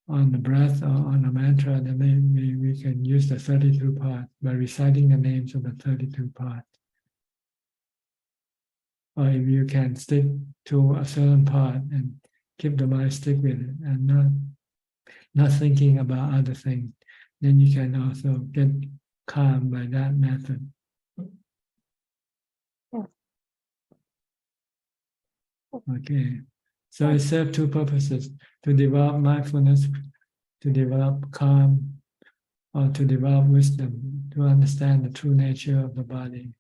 the breath or on the mantra, then we can use the 32 parts by reciting the names of the 32 parts. Or if you can stick to a certain part and keep the mind stick with it and not thinking about other things, then you can also get calm by that method. Yes. Okay. So it serves two purposes: to develop mindfulness, to develop calm, or to develop wisdom, to understand the true nature of the body.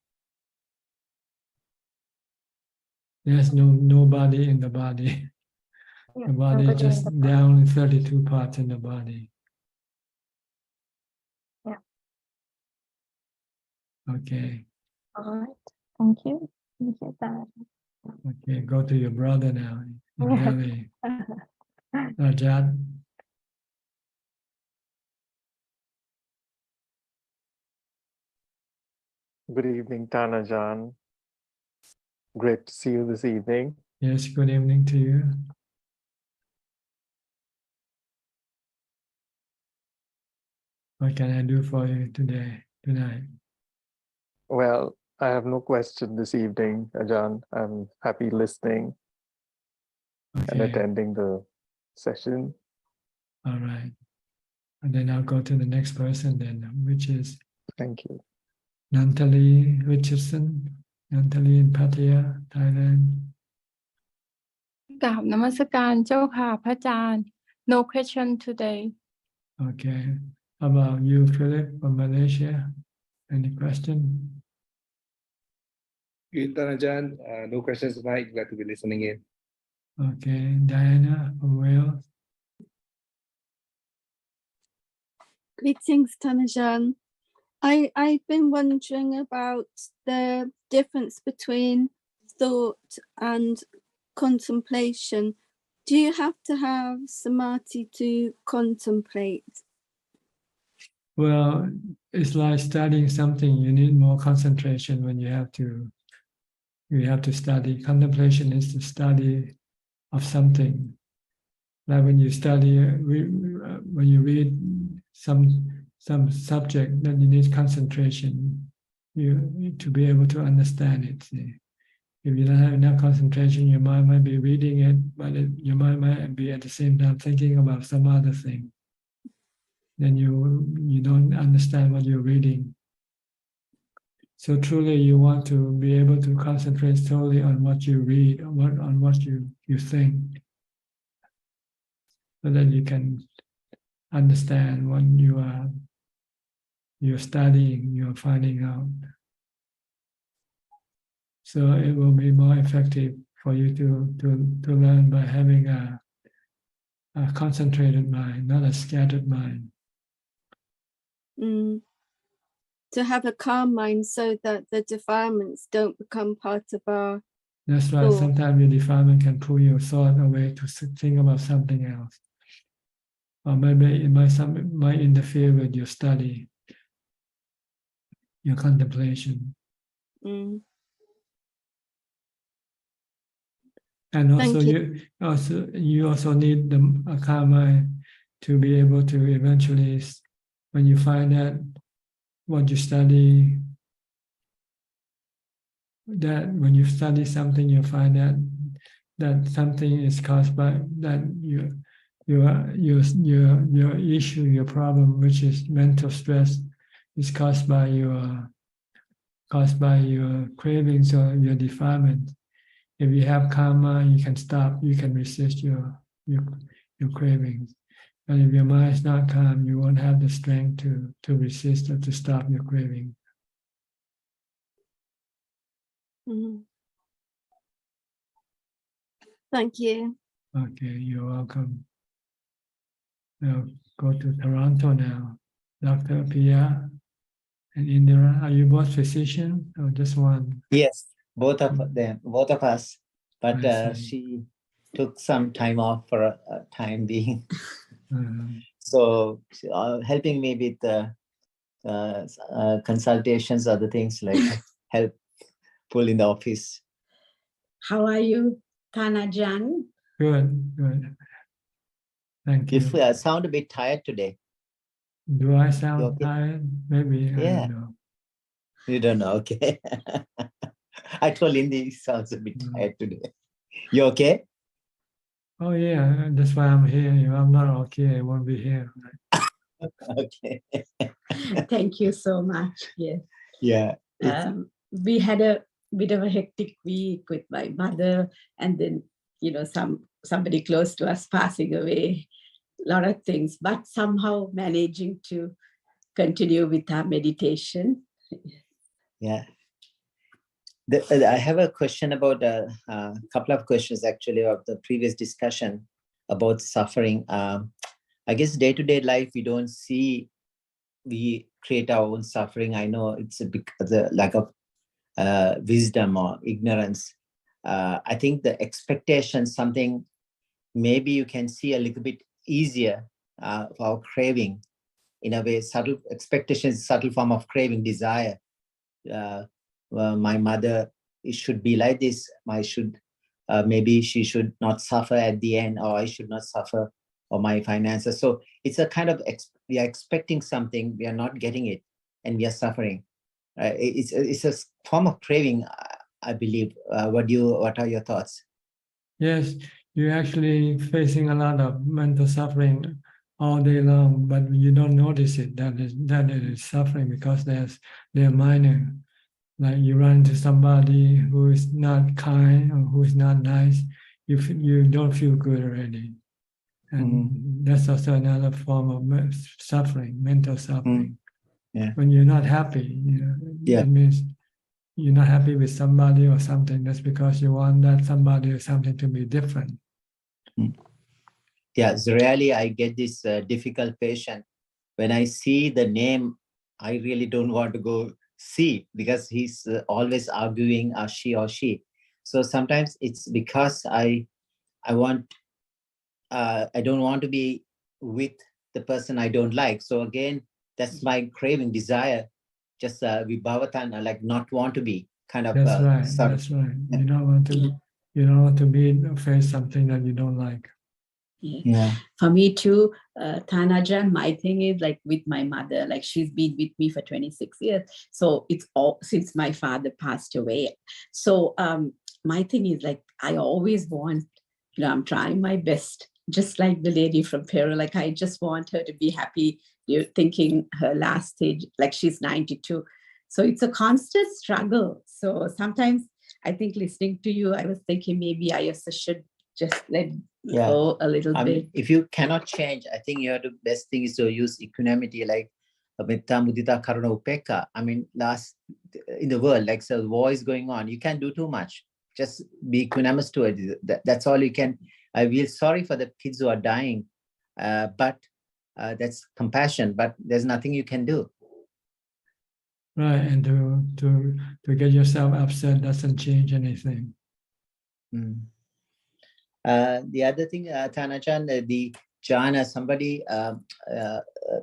There's no body in the body. Yeah, The body is just, there are only 32 parts in the body. Yeah. Okay. All right. Thank you. Thank you, Dad. Okay, go to your brother now in Delhi. Ajaan. Good evening, Ajaan. Great to see you this evening. Yes, good evening to you. What can I do for you tonight? Well, I have no question this evening, Ajaan. I'm happy listening and attending the session. All right. And then I'll go to the next person then, which is Thank you. Nantali Richardson. Nantali in Pattaya, Thailand. กราบนมัสการเจ้าค่ะพระอาจารย์ No question today. Okay. How about you, Philip, from Malaysia? Any question? Good, Ajaan. No questions tonight. Glad to be listening in. Okay. Diana from Wales. Greetings, Tanajan. I've been wondering about the difference between thought and contemplation. Do you have to have samadhi to contemplate? Well, it's like studying something. You need more concentration when you have to study. Contemplation is the study of something. Like when you study, when you read some subject, then you need concentration to be able to understand it. See? If you don't have enough concentration, your mind might be reading it, but your mind might be at the same time thinking about some other thing. Then you don't understand what you're reading. So truly, you want to be able to concentrate solely on what you read, on what you think, so that you can understand what you're studying, you're finding out. So it will be more effective for you to learn by having a concentrated mind, not a scattered mind. To have a calm mind so that the defilements don't become part of our That's why thought. sometimes your defilement can pull your thought away to think about something else. Or maybe it might interfere with your study, your contemplation. And also you also need a calm mind to be able to eventually, when you find that what you study, that when you study something, you find that something is caused by that your issue, your problem, which is mental stress, is caused by your cravings or your defilement. If you have karma, you can stop, you can resist your cravings. But if your mind is not calm, you won't have the strength to resist or to stop your craving. Thank you. Okay, you're welcome. Now go to Toronto now. Dr. Pia and Indira, are you both physicians or just one? Yes, both of them, both of us. But she took some time off for a time being. So helping me with consultations, other things like help pull in the office. How are you, Ajaan? Good. Thank you. You sound a bit tired today. Do I sound tired? Maybe, I don't know. You don't know, okay. I told Lindy he sounds a bit tired today. You okay? Oh yeah, that's why I'm here. If I'm not okay, I won't be here. Okay. Thank you so much. Yes. Yeah. We had a bit of a hectic week with my mother, and then somebody close to us passing away. A lot of things, but somehow managing to continue with our meditation. Yeah. I have a question about a couple of questions actually of the previous discussion about suffering. I guess day-to-day life, we create our own suffering. I know it's the lack of wisdom or ignorance. I think the expectation, something maybe you can see a little bit easier for our craving. In a way, subtle expectations, subtle form of craving, desire. My mother, it should be like this. Maybe she should not suffer at the end, or I should not suffer, or my finances. So it's a kind of we are expecting something, we are not getting it, and we are suffering. It's a form of craving, I believe. What are your thoughts? Yes, you're actually facing a lot of mental suffering all day long, but you don't notice it that it is suffering because they're minor. Like you run into somebody who is not kind or who is not nice, you don't feel good already. And that's also another form of suffering, mental suffering. Yeah. When you're not happy, it means you're not happy with somebody or something. That's because you want that somebody or something to be different. Yeah, so rarely I get this difficult patient. When I see the name, I really don't want to go see, because he's always arguing, she or she. So sometimes it's because I don't want to be with the person I don't like. So again, that's my craving, desire, just vibhavatan, like not want to be kind of. That's right. That's right. You don't want to. You don't want to be face something that you don't like. Yeah. For me too, Tanajan, my thing is like with my mother, like she's been with me for 26 years. So it's all since my father passed away. So my thing is like, I always want, I'm trying my best, just like the lady from Peru, like I just want her to be happy, thinking her last stage, like she's 92. So it's a constant struggle. So sometimes I think listening to you, I was thinking maybe I also should just let go a little bit. If you cannot change, I think the best thing is to use equanimity, like metta, mudita, karuna, upekka. I mean, in the world, like so war is going on, you can't do too much. Just be equanimous to it. That's all you can. I feel sorry for the kids who are dying, but that's compassion. But there's nothing you can do. Right, and to get yourself upset doesn't change anything. The other thing, Tanachan, the jhana, somebody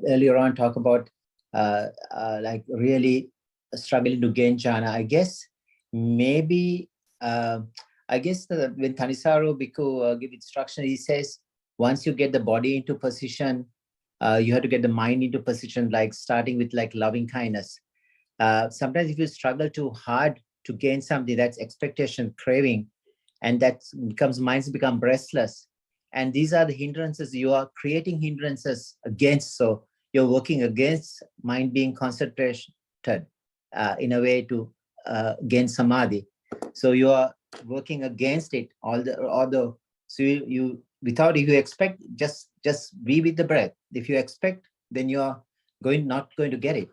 earlier on talked about like really struggling to gain jhana. I guess maybe, when Thanisaro Bhikkhu give instruction, he says, once you get the body into position, you have to get the mind into position, like starting with like loving kindness. Sometimes if you struggle too hard to gain something, that's expectation, craving, and that minds become restless. And these are the hindrances. You are creating hindrances against. So you're working against mind being concentrated in a way to gain samadhi. So you are working against it. So you without, if you expect, just be with the breath. If you expect, then you are not going to get it.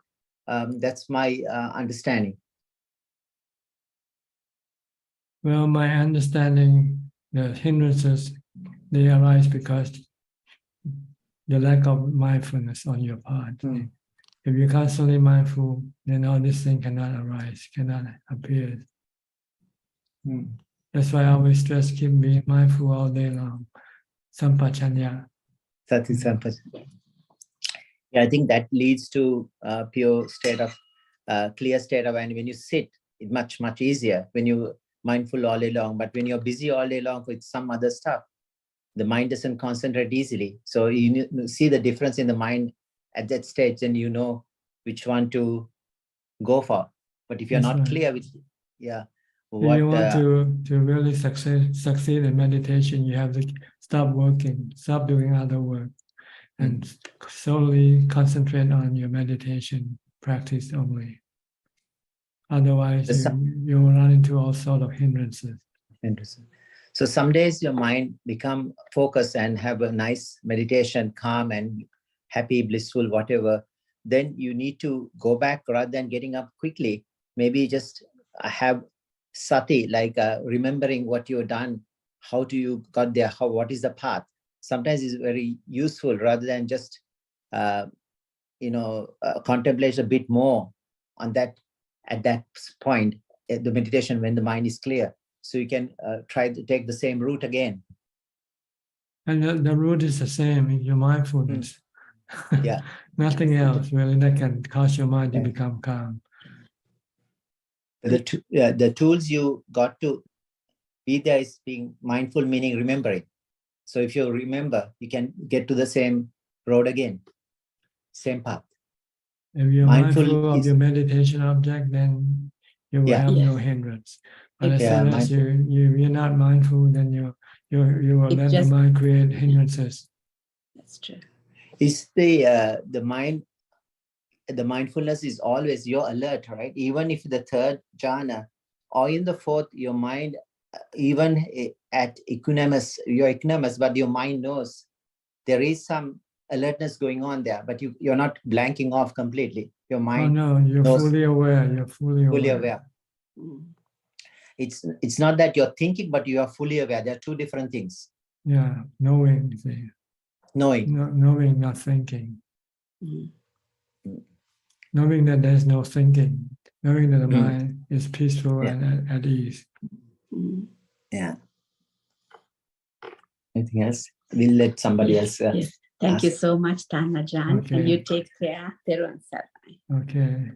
That's my understanding. Well, my understanding, the hindrances, they arise because the lack of mindfulness on your part. If you're constantly mindful, then all these things cannot arise, cannot appear. That's why I always stress keep being mindful all day long. Sampachanya. Sati Sampachanya. Yeah, I think that leads to pure state of, clear state of mind. When you sit, it's much easier when you're mindful all day long. But when you're busy all day long with some other stuff, the mind doesn't concentrate easily. So you see the difference in the mind at that stage, and you know which one to go for. But if you're not clear with, if you want to really succeed in meditation, you have to stop working, stop doing other work, and solely concentrate on your meditation practice only. Otherwise, you will run into all sorts of hindrances. So some days your mind become focused and have a nice meditation, calm and happy, blissful, whatever. Then you need to go back rather than getting up quickly. Maybe just have sati, like remembering what you've done, how do you got there, what is the path. Sometimes it's very useful rather than just contemplate a bit more on that at that point, the meditation when the mind is clear. So you can try to take the same route again. And the route is the same, your mindfulness. Yeah. Nothing else really that can cause your mind to become calm. The tools you got to be there is being mindful, meaning remembering. So if you remember, you can get to the same road again, same path. If you're mindful of your meditation object, then you will have no hindrance. But as soon as you're not mindful, then you will let the mind create hindrances. That's true. It's the mind. The mindfulness is always your alert, right? Even if the third jhana or in the fourth, your mind, even at equanimous, you're equanimous, but your mind knows there is some alertness going on there, but you're not blanking off completely. Your mind you're knows, fully aware. You're fully aware. It's not that you're thinking, but you are fully aware. There are two different things. Yeah, knowing. Knowing, not thinking. Knowing that there's no thinking. Knowing that the mind is peaceful and at ease. Yeah. Anything else? We'll let somebody else. Yes. Thank you ask. so much, Tan Ajaan. Okay. And you take care. Teruan Sarai. Okay.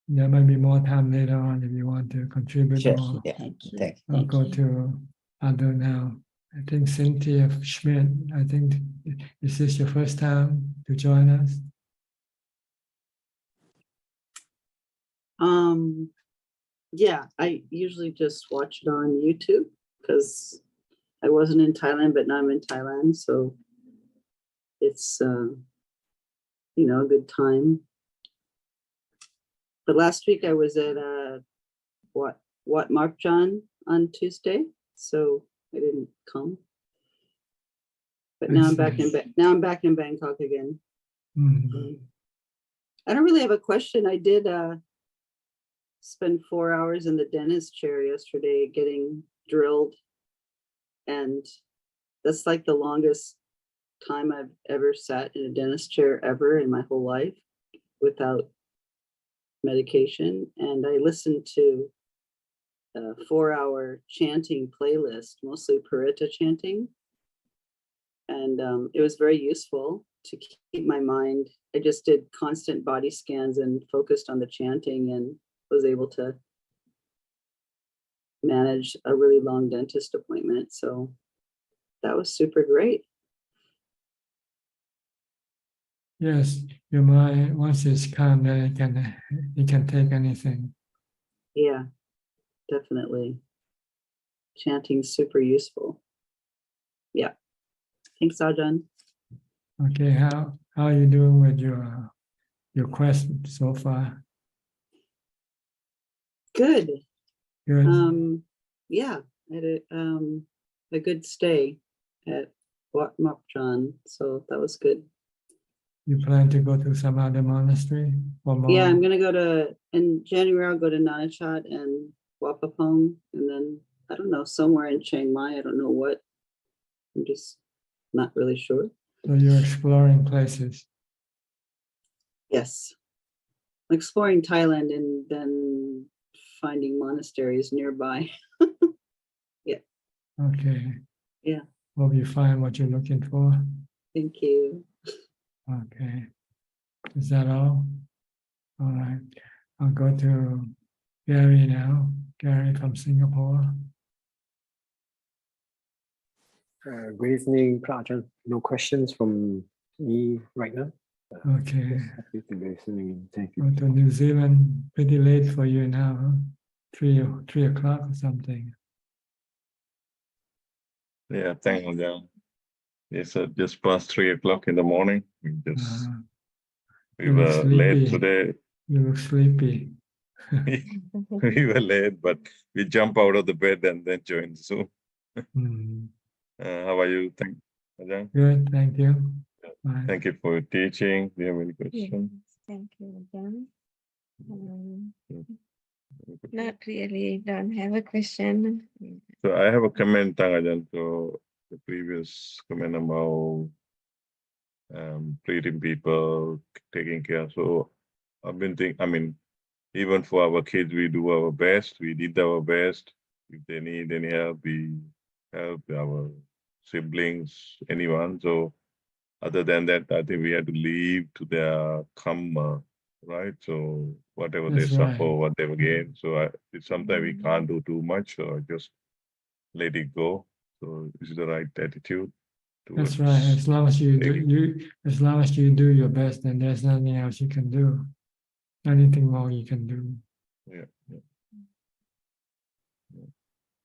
There might be more time later on if you want to contribute Sure. more. Yeah. Thank you. Thank I'll go to Ado now. I think Cynthia Schmidt, I think, is this your first time to join us? Yeah, I usually just watch it on YouTube because I wasn't in Thailand, but now I'm in Thailand, so it's you know, a good time. But last week I was at what Mark John on Tuesday, so I didn't come. But now I'm back in Bangkok again. Mhm. I don't really have a question. I did spend 4 hours in the dentist chair yesterday getting drilled, and that's like the longest time I've ever sat in a dentist chair ever in my whole life without medication. And I listened to a 4-hour chanting playlist, mostly Parita chanting, and it was very useful to keep my mind. I just did constant body scans and focused on the chanting and was able to manage a really long dentist appointment. So that was super great. Yes, your mind, once it's calm, then it can take anything. Yeah, definitely. Chanting's super useful. Yeah. Thanks, Ajaan. Okay, how are you doing with your quest so far? Good. Good. Yeah, I had a good stay at Wat Mok John, so that was good. You plan to go to some other monastery or more? Yeah, I'm gonna in January. I'll go to Nanachat and Wat Pah Pong, and then I don't know, somewhere in Chiang Mai. I don't know what. I'm just not really sure. So you're exploring places. Yes, exploring Thailand and then finding monasteries nearby. Yeah. Okay. Yeah. Hope you find what you're looking for. Thank you. Okay. Is that all? All right. I'll go to Gary now. Gary from Singapore. Good evening, Prajan. No questions from me right now. Okay. Just happy to be listening. Thank you. Go to New Zealand. Pretty late for you now, huh? 3 o'clock or something. Yeah, thank you, Ajaan. It's just past 3 o'clock in the morning. We You look were late sleepy. today. You look sleepy. We were late, but we jump out of the bed and then joined Zoom. How are you? Thank Ajaan. Good, thank you. Bye. Thank you for your teaching. Do you have any questions? Thank you, Ajaan. Not really, don't have a question. So I have a comment, Ajaan, to the previous comment about treating people, taking care. So I've been thinking, even for our kids, we do our best. We did our best. If they need any help, we help our siblings, anyone. So other than that, I think we have to leave to their karma, right? So whatever they That's suffer, right. whatever gain. So sometimes we can't do too much, so just let it go. So this is the right attitude. That's right. As long as you do your best, then there's nothing else you can do. Anything more you can do. Yeah.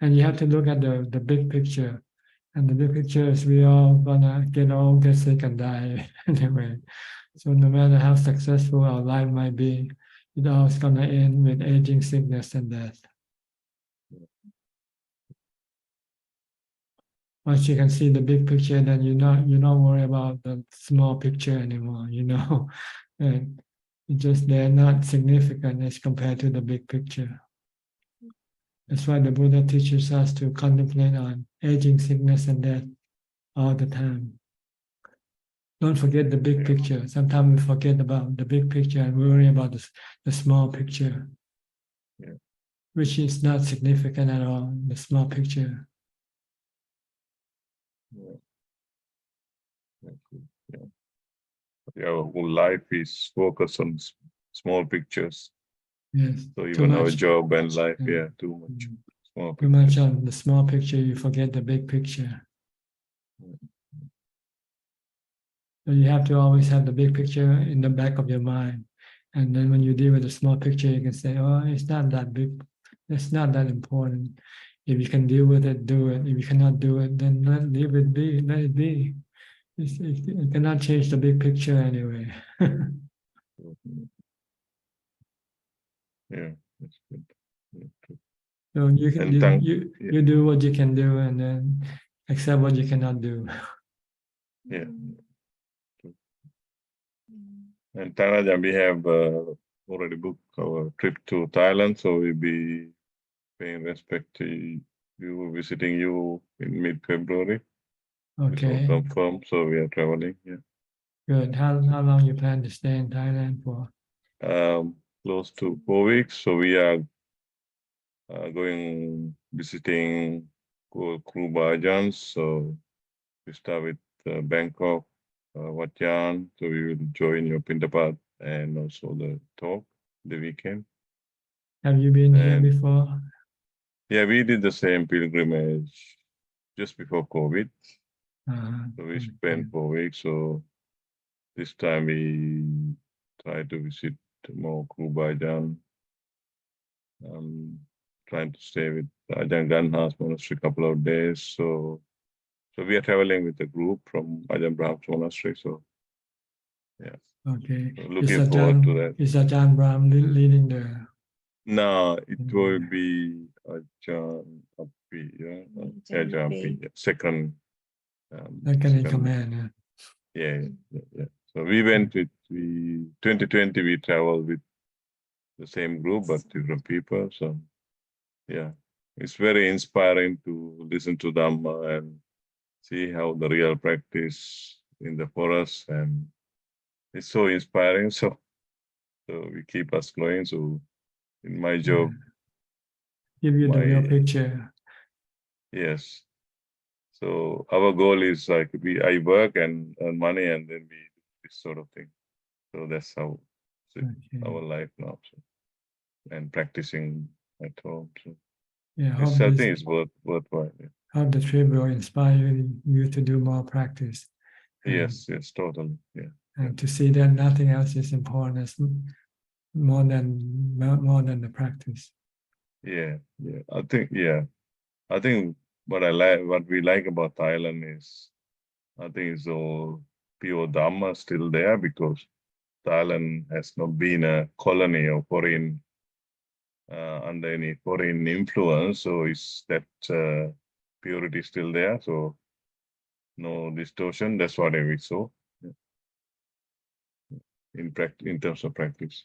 And you have to look at the big picture. And the big picture is we all gonna get sick and die anyway. So no matter how successful our life might be, it all's gonna end with aging, sickness, and death. Once you can see the big picture, then you're not worried about the small picture anymore, and they're not significant as compared to the big picture. That's why the Buddha teaches us to contemplate on aging, sickness, and death all the time. Don't forget the big picture. Sometimes we forget about the big picture and worry about the small picture. Yeah. which is not significant at all, the small picture. Yeah. That's good. Yeah. Our whole life is focused on small pictures. Yes. So Too even our much. job and life, Yeah. yeah, too much. Small Too much pictures. on the small picture, you forget the big picture. So you have to always have the big picture in the back of your mind. And then when you deal with the small picture, you can say, oh, it's not that big. It's not that important. If you can deal with it, do it. If you cannot do it, then leave it be. Let it be. It cannot change the big picture anyway. Yeah, that's good. Yeah, good. So you can And you do what you can do, and then accept what you cannot do. yeah. And Tanaja, we have already booked our trip to Thailand, so we'll be paying respect to you, visiting you in mid-February. It's all Okay, confirmed, so we are traveling. Yeah. good. How long you plan to stay in Thailand for? Close to 4 weeks. So we are visiting Ajaan. So we start with Bangkok, Wat Yan. So we will join your Pindapat and also the talk the weekend. Have you been here And before? yeah, we did the same pilgrimage just before COVID. So we spent 4 weeks. So this time we try to visit more Ajaan. Trying to stay with Ajahn Ganha's monastery a couple of days. So we are traveling with a group from Ajahn Brahm's monastery. So yeah. Okay. So looking forward to that. Is Ajahn Brahm leading the? No, it will be Ajahn Api, yeah. Ajahn Api, yeah. Second in command. Yeah. So we went with 2020 we traveled with the same group but different people. So yeah, it's very inspiring to listen to Dhamma and see how the real practice in the forest, and it's so inspiring. So we keep us going. So in my job, Give you the real picture. Yes. So our goal is like I work and earn money, and then we do this sort of thing. So that's how our life now. So, and practicing at home. So Yeah, I think it's worthwhile. Yeah. Hope the trip will inspire you to do more practice. Yes, totally. Yeah. And to see that nothing else is important as more than the practice. Yeah. I think what we like about Thailand is, I think it's all pure Dhamma still there, because Thailand has not been a colony or foreign under any foreign influence. So is that purity still there? So no distortion. That's what we saw in terms of practice.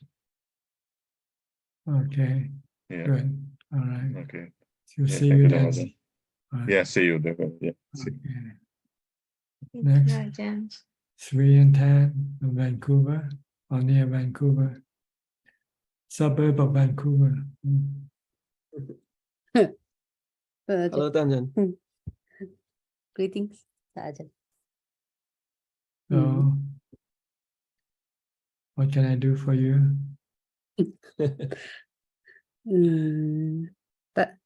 Okay. Yeah. Good. All right. Okay. So Yeah, see thank you you, then. Dhammatalk. All right. Yeah, see you there. Yeah. See. Okay. Thank Next. you, Ajahn. 3 and 10 from Vancouver or near Vancouver, suburb of Vancouver. Hello, Danjan. Greetings, Ajahn. So, what can I do for you?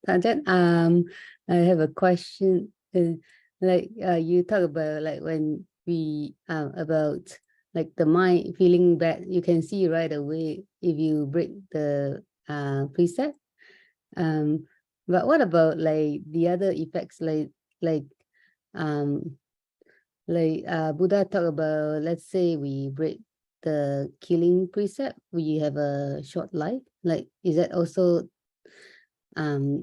Ajahn, I have a question. You talk about like when we about like the mind feeling bad, you can see right away if you break the precept. But what about like the other effects, like Buddha talk about, let's say we break the killing precept, we have a short life. Like, is that also the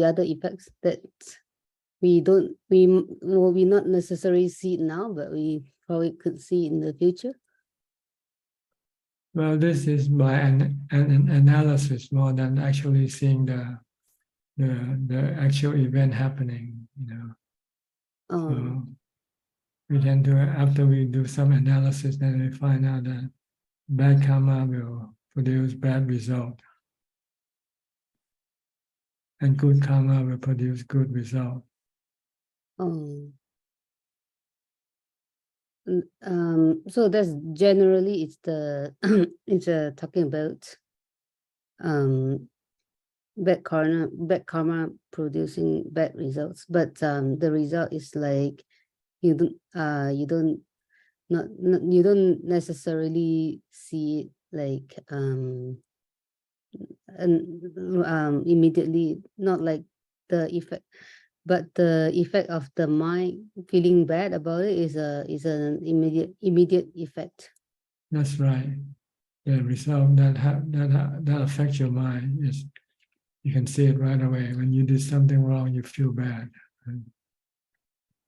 other effects that we not necessarily see it now, but we probably could see in the future? Well, this is by an analysis more than actually seeing the actual event happening, So we can do it after we do some analysis, then we find out that bad karma will produce bad result. And good karma will produce good result. Oh. So that's generally it's the it's talking about bad karma producing bad results, but the result is like you don't necessarily see it like immediately, not like the effect, but the effect of the mind feeling bad about it is an immediate effect. That's right. The result that affects your mind is, you can see it right away. When you did something wrong, you feel bad.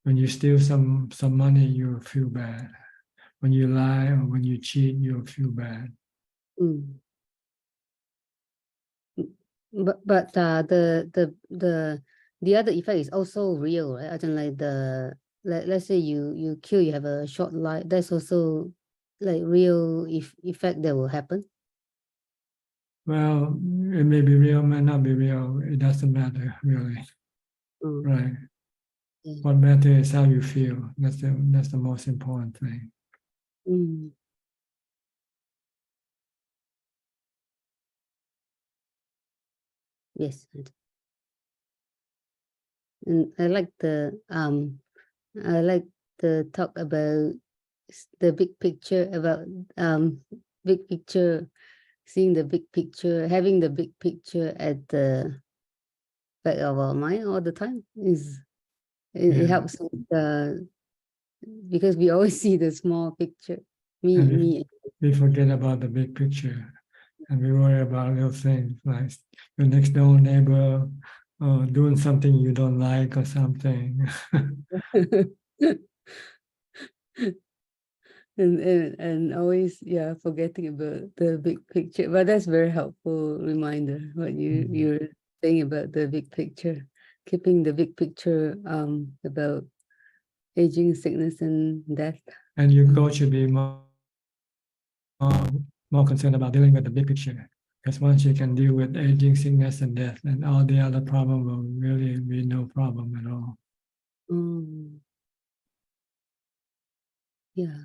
When you steal some money, you feel bad. When you lie or when you cheat, you feel bad. Mm. But the other effect is also real, right? I think like let's say you kill, you have a short life. That's also like real effect that will happen. Well, it may be real, may not be real. It doesn't matter really. Right. Yeah. What matters is how you feel. That's the most important thing. Mm. Yes. And I like the talk about the big picture, about big picture, seeing the big picture, having the big picture at the back of our mind all the time it helps with because we always see the small picture. We forget about the big picture, and we worry about little things like your next door neighbor doing something you don't like or something. and always forgetting about the big picture. But that's very helpful reminder what you're saying about the big picture, keeping the big picture about aging, sickness, and death. And your coach should be more concerned about dealing with the big picture. Because once you can deal with aging, sickness, and death, then all the other problem will really be no problem at all. Yeah.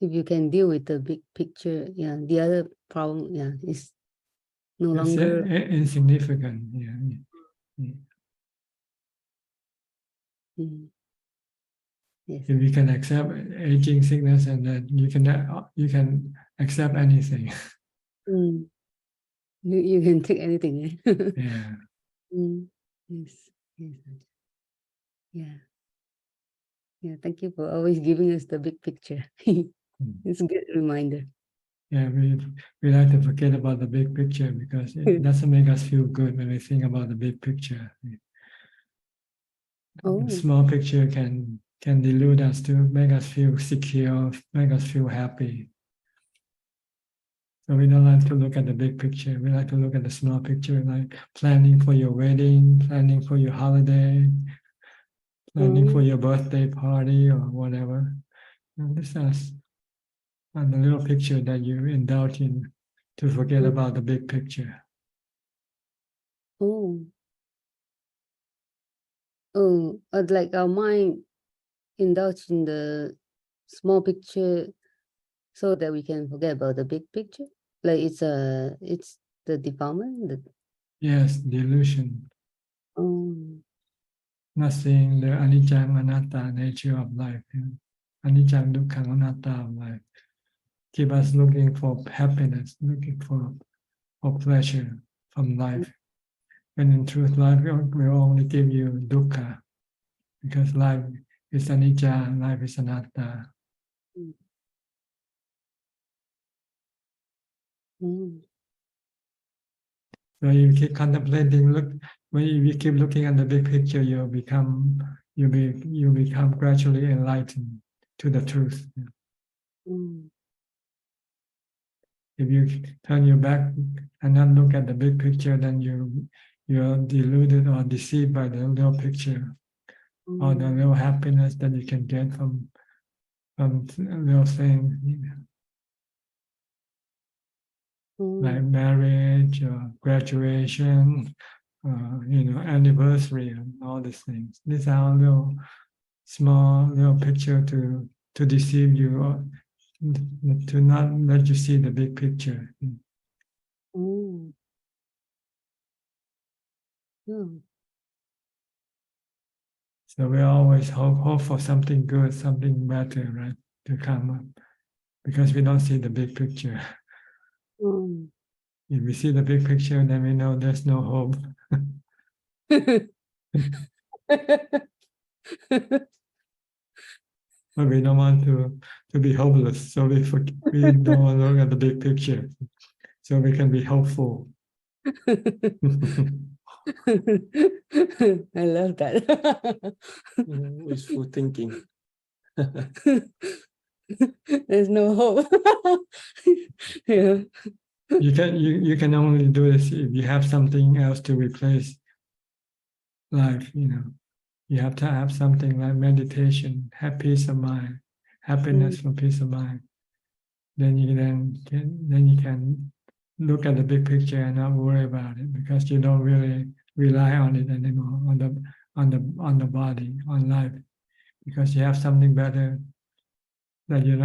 If you can deal with the big picture, the other problem, is no It's longer insignificant. Yeah. Yes. If you can accept aging, sickness, and that you can accept anything. You can take anything. Yeah. Yes. Yeah. Thank you for always giving us the big picture. It's a good reminder. Yeah, we like to forget about the big picture because it doesn't make us feel good when we think about the big picture. The small picture can delude us to make us feel secure, make us feel happy. So we don't like to look at the big picture. We like to look at the small picture, like planning for your wedding, planning for your holiday, planning for your birthday party or whatever. And this is the little picture that you indulge in to forget about the big picture. Like our mind indulge in the small picture so that we can forget about the big picture. Like it's the defilement. Yes, delusion. Not seeing the anicca anatta nature of life. Anicca dukkha anatta of life. Keep us looking for happiness, looking for pleasure from life. When in truth, life will only give you dukkha, because life is anicca, life is anatta. So you keep contemplating, when you keep looking at the big picture, you become gradually enlightened to the truth. If you turn your back and not look at the big picture, then you're deluded or deceived by the little picture, or the little happiness that you can get from little things. like marriage or graduation, anniversary and all these things. These are small picture to deceive you or to not let you see the big picture. So we always hope for something good, something better, right, to come up, because we don't see the big picture. If we see the big picture, then we know there's no hope. But we don't want to be hopeless, so we don't want to look at the big picture, so we can be hopeful. I love that. Wishful thinking. There's no hope. Yeah. You can only do this if you have something else to replace life. You have to have something like meditation, have peace of mind, happiness for peace of mind. Then you can look at the big picture and not worry about it, because you don't really rely on it anymore, on the body, on life, because you have something better that you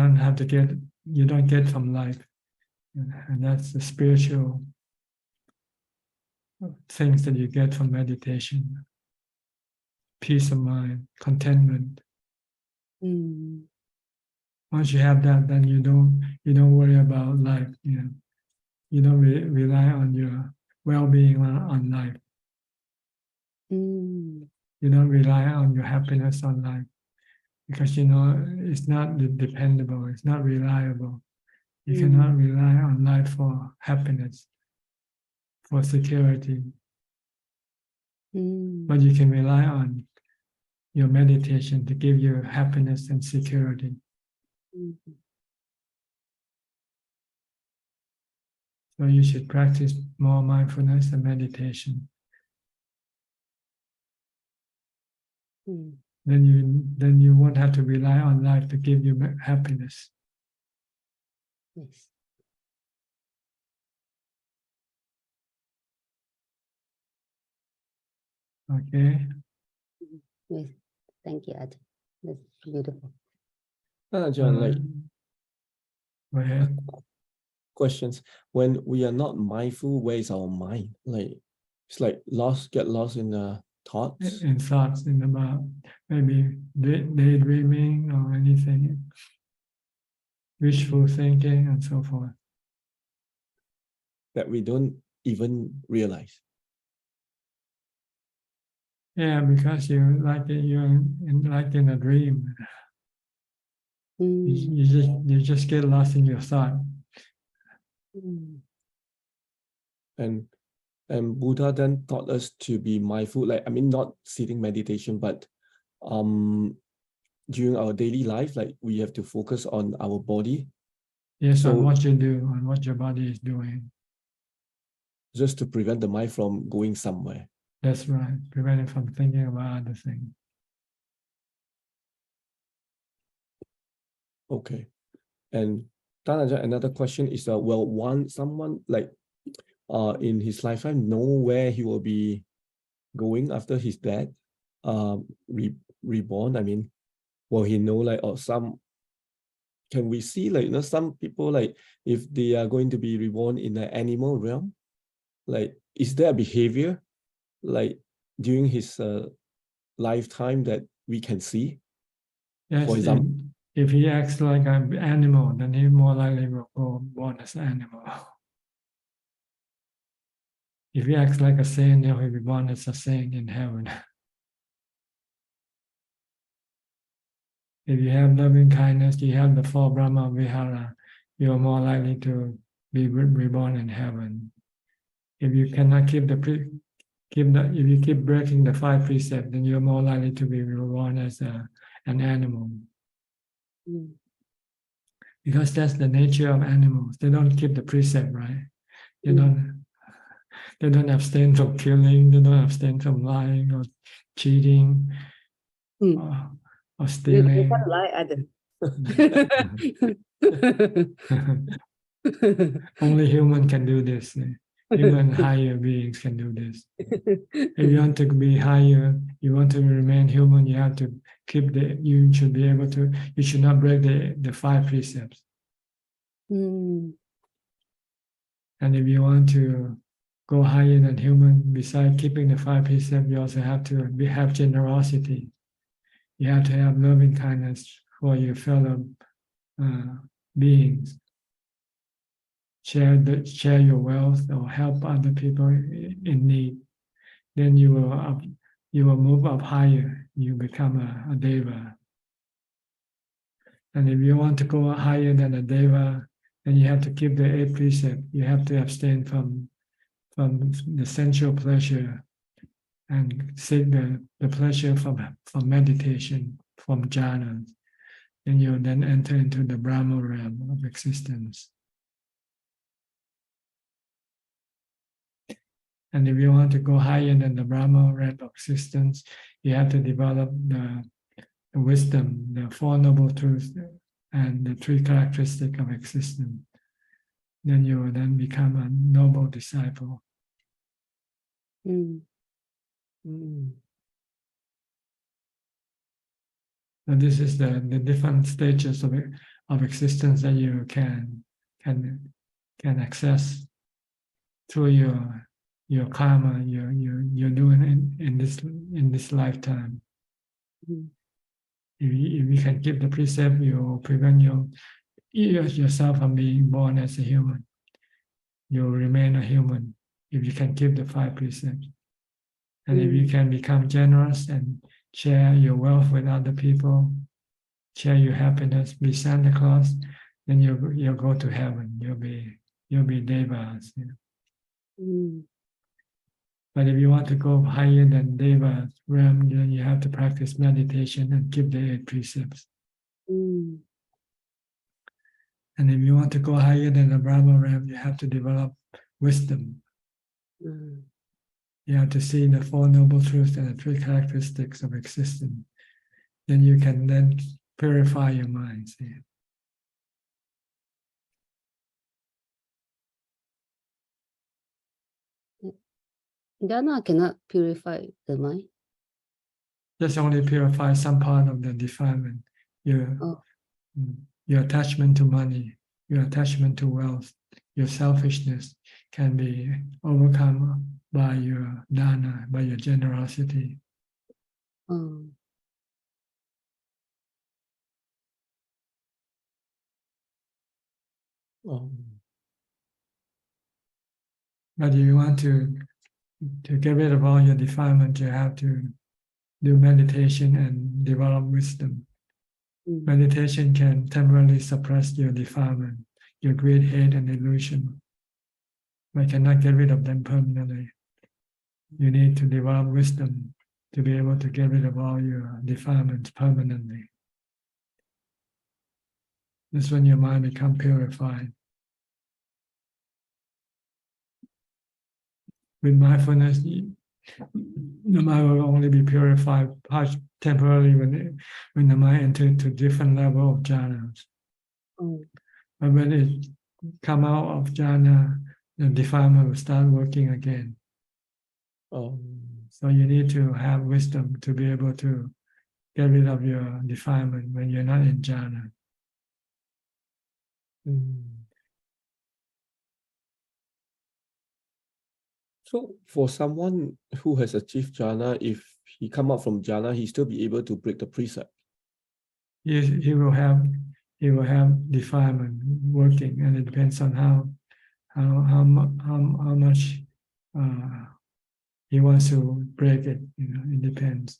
don't get from life, and that's the spiritual things that you get from meditation: peace of mind, contentment. Once you have that, then you don't worry about life. You don't rely on your well-being on life. You don't rely on your happiness on life, because it's not dependable, it's not reliable. You cannot rely on life for happiness, for security. But you can rely on your meditation to give you happiness and security. So you should practice more mindfulness and meditation. Then you won't have to rely on life to give you happiness. Yes. Okay. Yes. Thank you, Ajahn. That's beautiful. Ajahn, Go ahead. Questions. When we are not mindful, where is our mind? It's like get lost in the thoughts. In thoughts, in about maybe daydreaming or anything, wishful thinking and so forth. That we don't even realize. Yeah, because you're in a dream. You just get lost in your thought. And Buddha then taught us to be mindful, not sitting meditation, but during our daily life, we have to focus on our body. Yes, on what you do, on what your body is doing. Just to prevent the mind from going somewhere. That's right. Prevent it from thinking about other things. Okay. And another question is, someone in his lifetime know where he will be going after his death, reborn? Will he know can we see some people if they are going to be reborn in the animal realm? Is there a behavior during his lifetime that we can see? Yes, for example, if he acts like an animal, then he more likely will go born as an animal. If he acts like a saint, he'll be born as a saint in heaven. If you have loving kindness, you have the 4 Brahma Vihara, you are more likely to be reborn in heaven. If you cannot if you keep breaking the 5 precepts, then you're more likely to be reborn as an animal. Because that's the nature of animals. They don't keep the precept, right? They don't abstain from killing, they don't abstain from lying or cheating or stealing. You can't lie, Ajahn. Only human can do this. Even higher beings can do this. If you want to be higher, you want to remain human, you have to keep you should be able to, you should not break the 5 precepts. Mm. And if you want to go higher than human, besides keeping the 5 precepts, you also have to have generosity. You have to have loving kindness for your fellow beings. Share your wealth or help other people in need. Then you will move up higher. You become a deva. And if you want to go higher than a deva, then you have to keep the 8 precepts. You have to abstain from the sensual pleasure and seek the pleasure from meditation, from jhana. And you then enter into the Brahma realm of existence. And if you want to go higher than the Brahma realm of existence, you have to develop the wisdom, the Four Noble Truths, and the 3 characteristics of existence. Then you will then become a noble disciple. Mm. So this is the different stages of existence that you can access through your karma you're doing in this lifetime. Mm. If you can keep the precept, you will prevent yourself from being born as a human. You will remain a human if you can keep the 5 precepts. And if you can become generous and share your wealth with other people, share your happiness, be Santa Claus, then you'll go to heaven. You'll be devas. Mm. But if you want to go higher than Deva realm, then you have to practice meditation and keep the 8 precepts. Mm. And if you want to go higher than the Brahma realm, you have to develop wisdom. Mm. You have to see the 4 Noble Truths and the 3 characteristics of existence. Then you can then purify your mind. See? Jhana cannot purify the mind. Just only purify some part of the defilement. Your attachment to money, your attachment to wealth, your selfishness can be overcome by your dana, by your generosity. Oh. But if you want to get rid of all your defilement, you have to do meditation and develop wisdom. Meditation can temporarily suppress your defilement, your greed, hate, and illusion, but cannot get rid of them permanently. You need to develop wisdom to be able to get rid of all your defilements permanently. That's when your mind becomes purified. With mindfulness, the mind will only be purified temporarily when the mind enters into different level of jhanas. But when it come out of jhana, the defilement will start working again. So you need to have wisdom to be able to get rid of your defilement when you're not in jhana. So for someone who has achieved jhana, if he come out from jhana, he still be able to break the precept. He will have defilement working, and it depends on how much he wants to break it. It depends.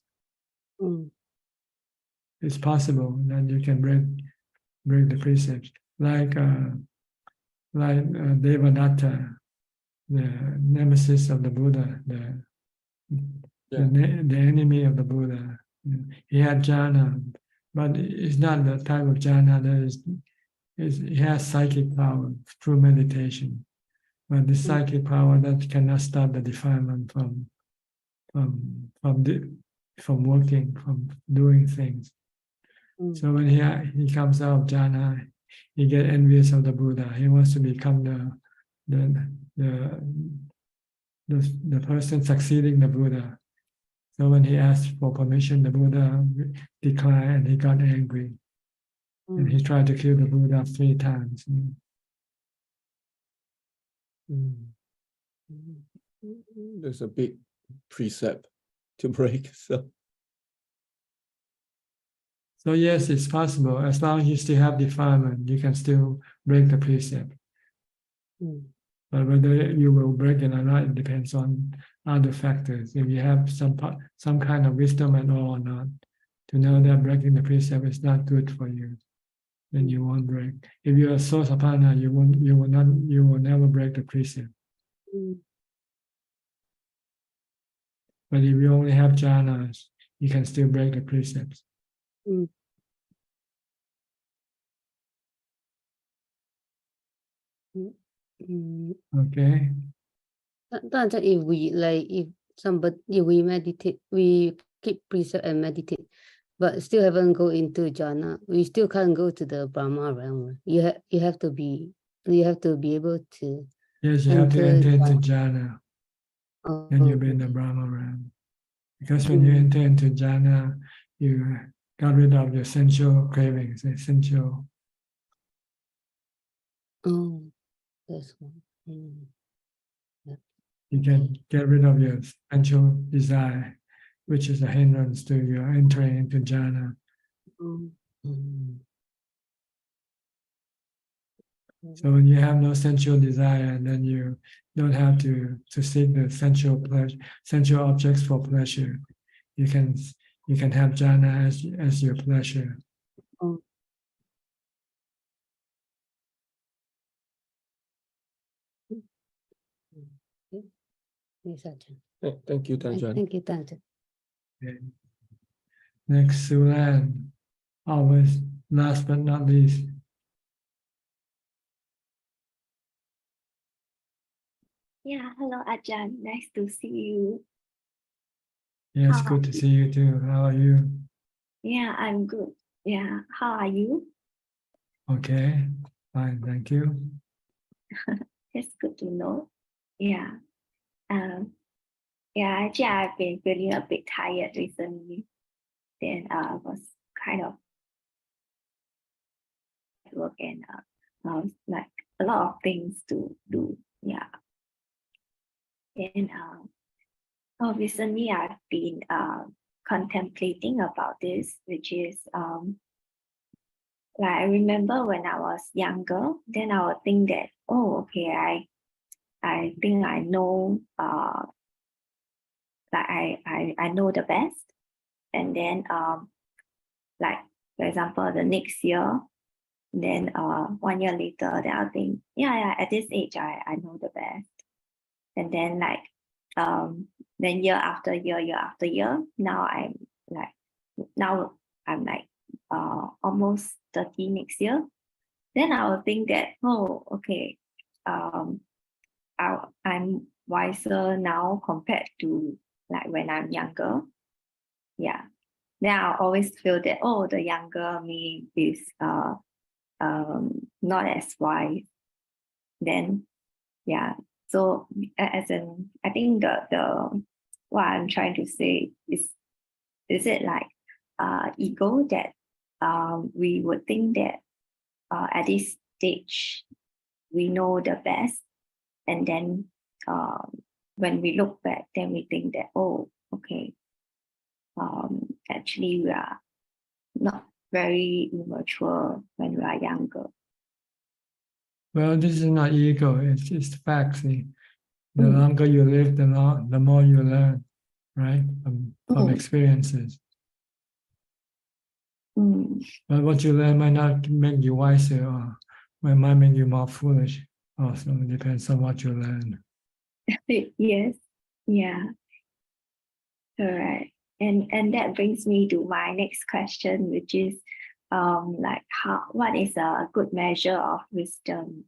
It's possible that you can break the precepts, like Devadatta, the nemesis of the Buddha, the enemy of the Buddha. He had jhana, but it's not the type of jhana that he has psychic power through meditation. But the psychic power that cannot stop the defilement from working, from doing things. So when he comes out of jhana, he get envious of the Buddha. He wants to become the person succeeding the Buddha. So when he asked for permission, the Buddha declined and he got angry. And he tried to kill the Buddha 3 times. There's a big precept to break. So yes, it's possible. As long as you still have defilement, you can still break the precept. But whether you will break it or not, it depends on other factors. If you have some kind of wisdom at all or not, to know that breaking the precept is not good for you, then you won't break. If you're a Sotapanna, you will never break the precept. But if you only have jhanas, you can still break the precepts. Okay. Sometimes if we meditate, we keep precept and meditate, but still haven't go into jhana, we still can't go to the Brahma realm. You have to be able to. Yes, you have to enter into jhana. Then you'll be in the Brahma realm. Because when you enter into jhana, you got rid of your sensual cravings, essential. Oh, that's one. You can get rid of your sensual desire, which is a hindrance to your entering into jhana. So when you have no sensual desire, then you don't have to seek the sensual objects for pleasure. You can have jhana as your pleasure. Thank you, Ajahn. Thank you, Ajahn. Okay. Next, Sulan. Always last but not least. Yeah, hello Ajahn. Nice to see you. Yes, good to see you too. How are you? Yeah, I'm good. Yeah, how are you? Okay, fine, thank you. That's good to know. Yeah. Yeah, actually I've been feeling a bit tired recently. Then I was kind of at work and like a lot of things to do. Yeah. And recently I've been contemplating about this, which is like I remember when I was younger, then I would think that, oh, okay, I think I know like I know the best. And then like for example the next year, then 1 year later, then I'll think, yeah, at this age I know the best. And then like then year after year, now I'm like almost 30 next year. Then I will think that, oh, okay, I'm wiser now compared to like when I'm younger. Yeah. Then I always feel that, oh, the younger me is not as wise. Then yeah. So as in, I think the what I'm trying to say is it like ego that we would think that at this stage we know the best, and then when we look back, then we think that, oh, okay, actually we are not very immature when we are younger. Well, this is not ego, it's facts. The longer you live, the more you learn, right? From experiences. But what you learn might not make you wiser, or might make you more foolish. Also, it depends on what you learn. Yes, yeah, correct. And that brings me to my next question, which is like what is a good measure of wisdom?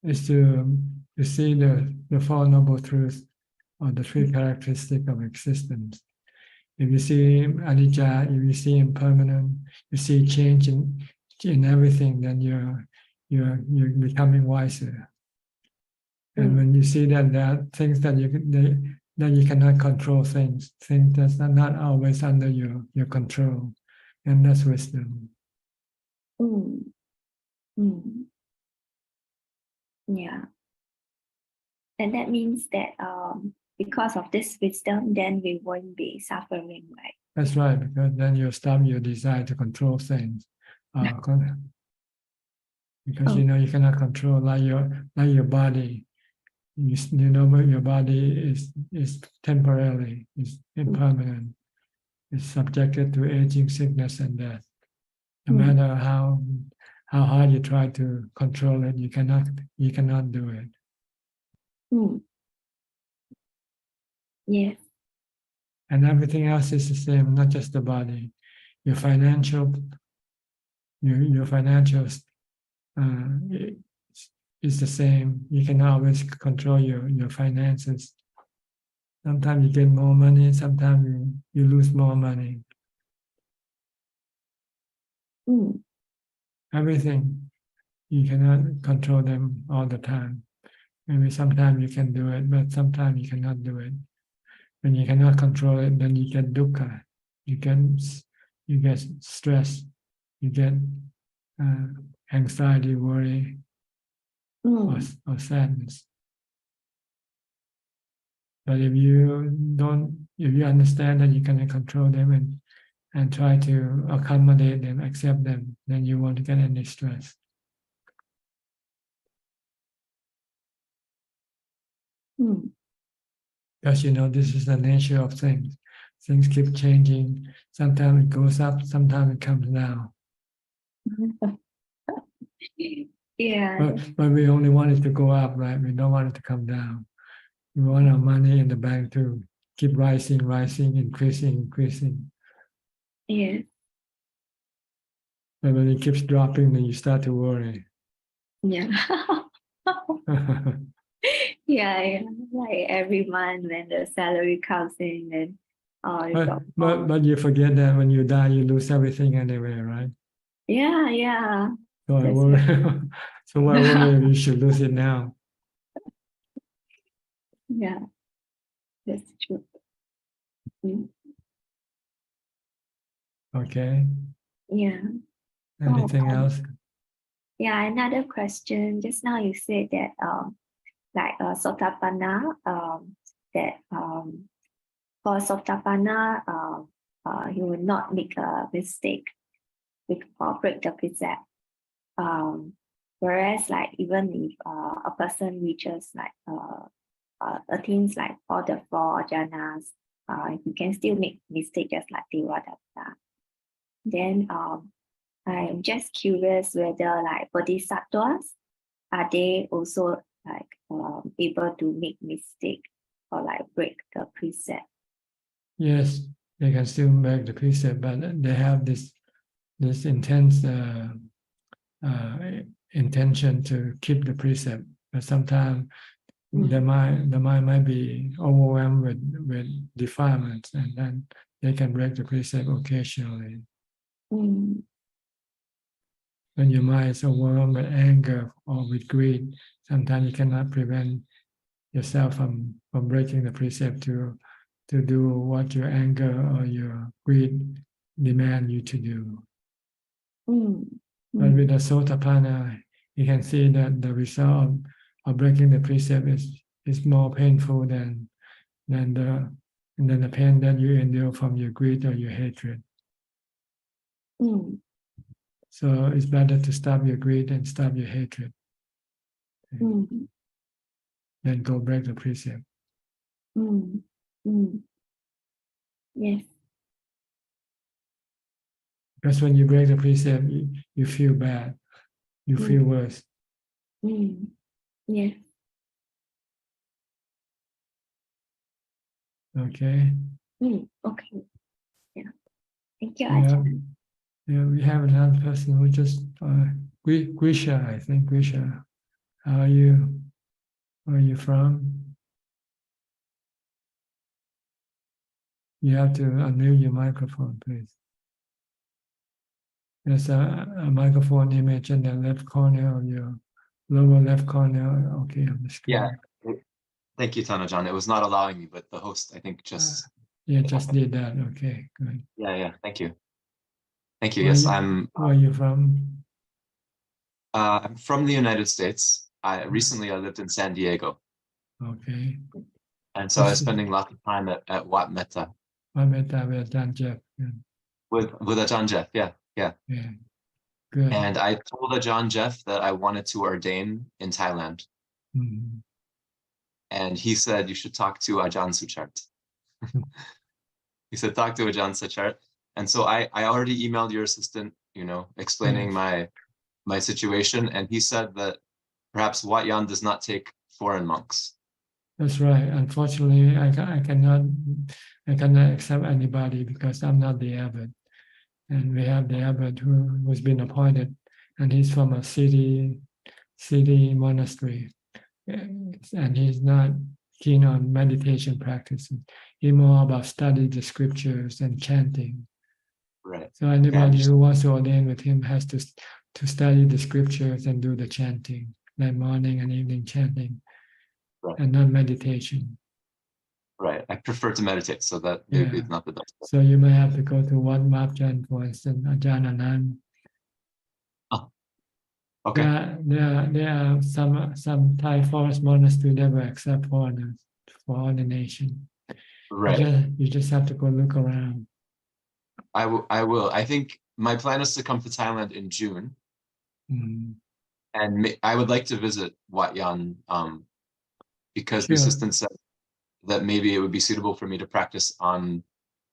Is to see the Four Noble Truths, or the 3 characteristics of existence. If you see anicca, if you see impermanent, you see change in everything, then you're becoming wiser. And when you see that there are things that that you cannot control, things that are not always under your control, and that's wisdom. Yeah. And that means that because of this wisdom, then we won't be suffering, right? That's right, because then you stop your desire to control things. Because you know you cannot control like your body. You know your body is temporary, is impermanent, is subjected to aging, sickness, and death. No matter how hard you try to control it, you cannot do it. Yes. And everything else is the same, not just the body. Your financial is the same. You can always control your finances. Sometimes you get more money, sometimes you lose more money. Everything, you cannot control them all the time. Maybe sometimes you can do it, but sometimes you cannot do it. When you cannot control it, then you get dukkha. You get stress. You get anxiety, worry, or sadness. But if you understand that you cannot control them and try to accommodate them, accept them, then you won't get any stress. Because you know this is the nature of things. Things keep changing. Sometimes it goes up, sometimes it comes down. Yeah. But we only want it to go up, right? We don't want it to come down. We want our money in the bank to keep rising, increasing. Yeah. But when it keeps dropping, then you start to worry. Yeah. Yeah. Like every month when the salary comes in, and but you forget that when you die, you lose everything anyway, right? Yeah. So I worry. So why worry if you should lose it now? Yeah, that's true. Okay. Yeah. Anything else? Yeah, another question. Just now you said that like Sotapanna, that for Sotapanna, he will not make a mistake or break the precept. Whereas like even if a person reaches like attains like all the four jhanas, he can still make mistake just like Devadatta. Then I'm just curious whether like bodhisattvas, are they also like able to make mistake or like break the precept? Yes, they can still break the precept, but they have this intense intention to keep the precept. But sometimes the mind might be overwhelmed with defilements, and then they can break the precept occasionally. When your mind is overwhelmed with anger or with greed, sometimes you cannot prevent yourself from breaking the precept to do what your anger or your greed demand you to do. But with the Sotapanna, you can see that the result of breaking the precept is more painful than the pain that you endure from your greed or your hatred. So it's better to stop your greed and stop your hatred. Then go break the precept. Yes. Because when you break the precept, you feel bad. You feel worse. Yes. Okay. Okay. Yeah. Thank you, Ajahn. Yeah, we have another person who just Grisha, I think. Grisha, how are you? Where are you from? You have to unmute your microphone, please. There's a microphone image in the left corner of your lower left corner. Okay, on the screen. Yeah. Thank you, Tanajan. It was not allowing me, but the host, I think, just. You just did that. Okay, good. Yeah. Thank you. Thank you. Where Yes, you, I'm. Where are you from? I'm from the United States. Recently I lived in San Diego, Okay. and so I was spending lots of time at Wat Metta. I met that with Ajaan Jeff. With Ajaan Jeff, yeah. Yeah. Good. And I told Ajaan Jeff that I wanted to ordain in Thailand. Mhm. And he said, you should talk to Ajaan Suchart. He said, talk to Ajaan Suchart. And so I already emailed your assistant, explaining my situation. And he said that perhaps Wat Yan does not take foreign monks. That's right. Unfortunately, I cannot accept anybody because I'm not the abbot. And we have the abbot who's been appointed, and he's from a city monastery. And he's not keen on meditation practices. He's more about study the scriptures and chanting. Right. So anybody who wants to ordain with him has to study the scriptures and do the chanting, like morning and evening chanting, and not meditation. Right. I prefer to meditate, so that maybe it's not the best. So you may have to go to one Mapjan, for instance, Ajaan Anand. Okay. There are some Thai forest monasteries that will accept foreigners for ordination. Right. You just have to go look around. I will. I think my plan is to come to Thailand in June. Mm. And I would like to visit Wat Yan because the assistant said that maybe it would be suitable for me to practice on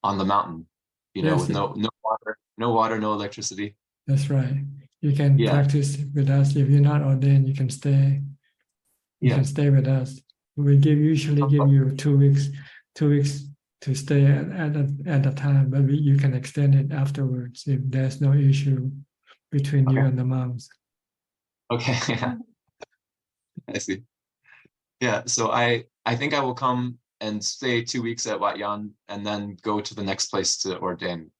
the mountain, with no water, no electricity. That's right. You can practice with us. If you're not ordained, you can stay. You can stay with us. We usually give you 2 weeks to stay at a time, but you can extend it afterwards if there's no issue between you and the monks. Okay. I see. Yeah. So I think I will come and stay 2 weeks at Wat Yan and then go to the next place to ordain.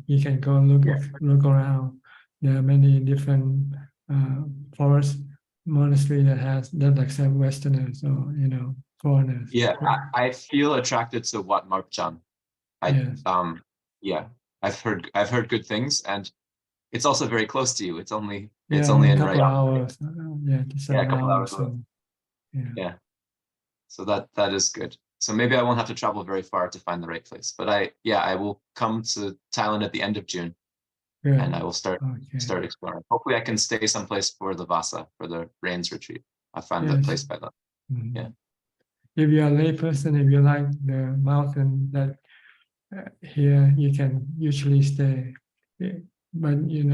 You can go look around. There are many different forest monastery that accept Westerners or foreigners. Yeah, I feel attracted to Wat Marpchan. I've heard good things, and it's also very close to you. It's only in a couple Rayong. Hours. A couple hours away. Yeah. So that is good. So maybe I won't have to travel very far to find the right place. But I will come to Thailand at the end of June. Good. And I will start exploring. Hopefully I can stay someplace for the Vasa, for the rains retreat. I find that place by then. Mm-hmm. Yeah. If you're a lay person, if you like the mountain that here, you can usually stay. But you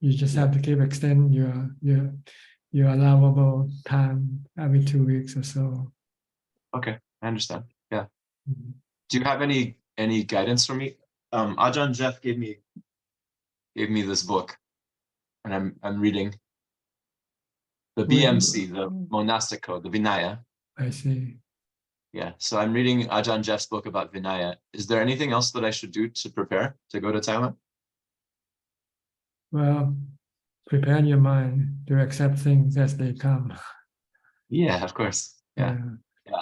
just have to keep extend your allowable time every 2 weeks or so. Okay, I understand. Yeah. Mm-hmm. Do you have any guidance for me? Ajaan Jeff gave me this book, and I'm reading the BMC, the monastic code, the Vinaya. I see. Yeah, so I'm reading Ajaan Jeff's book about Vinaya. Is there anything else that I should do to prepare to go to Thailand? Well, prepare your mind to accept things as they come. Yeah, of course. Yeah.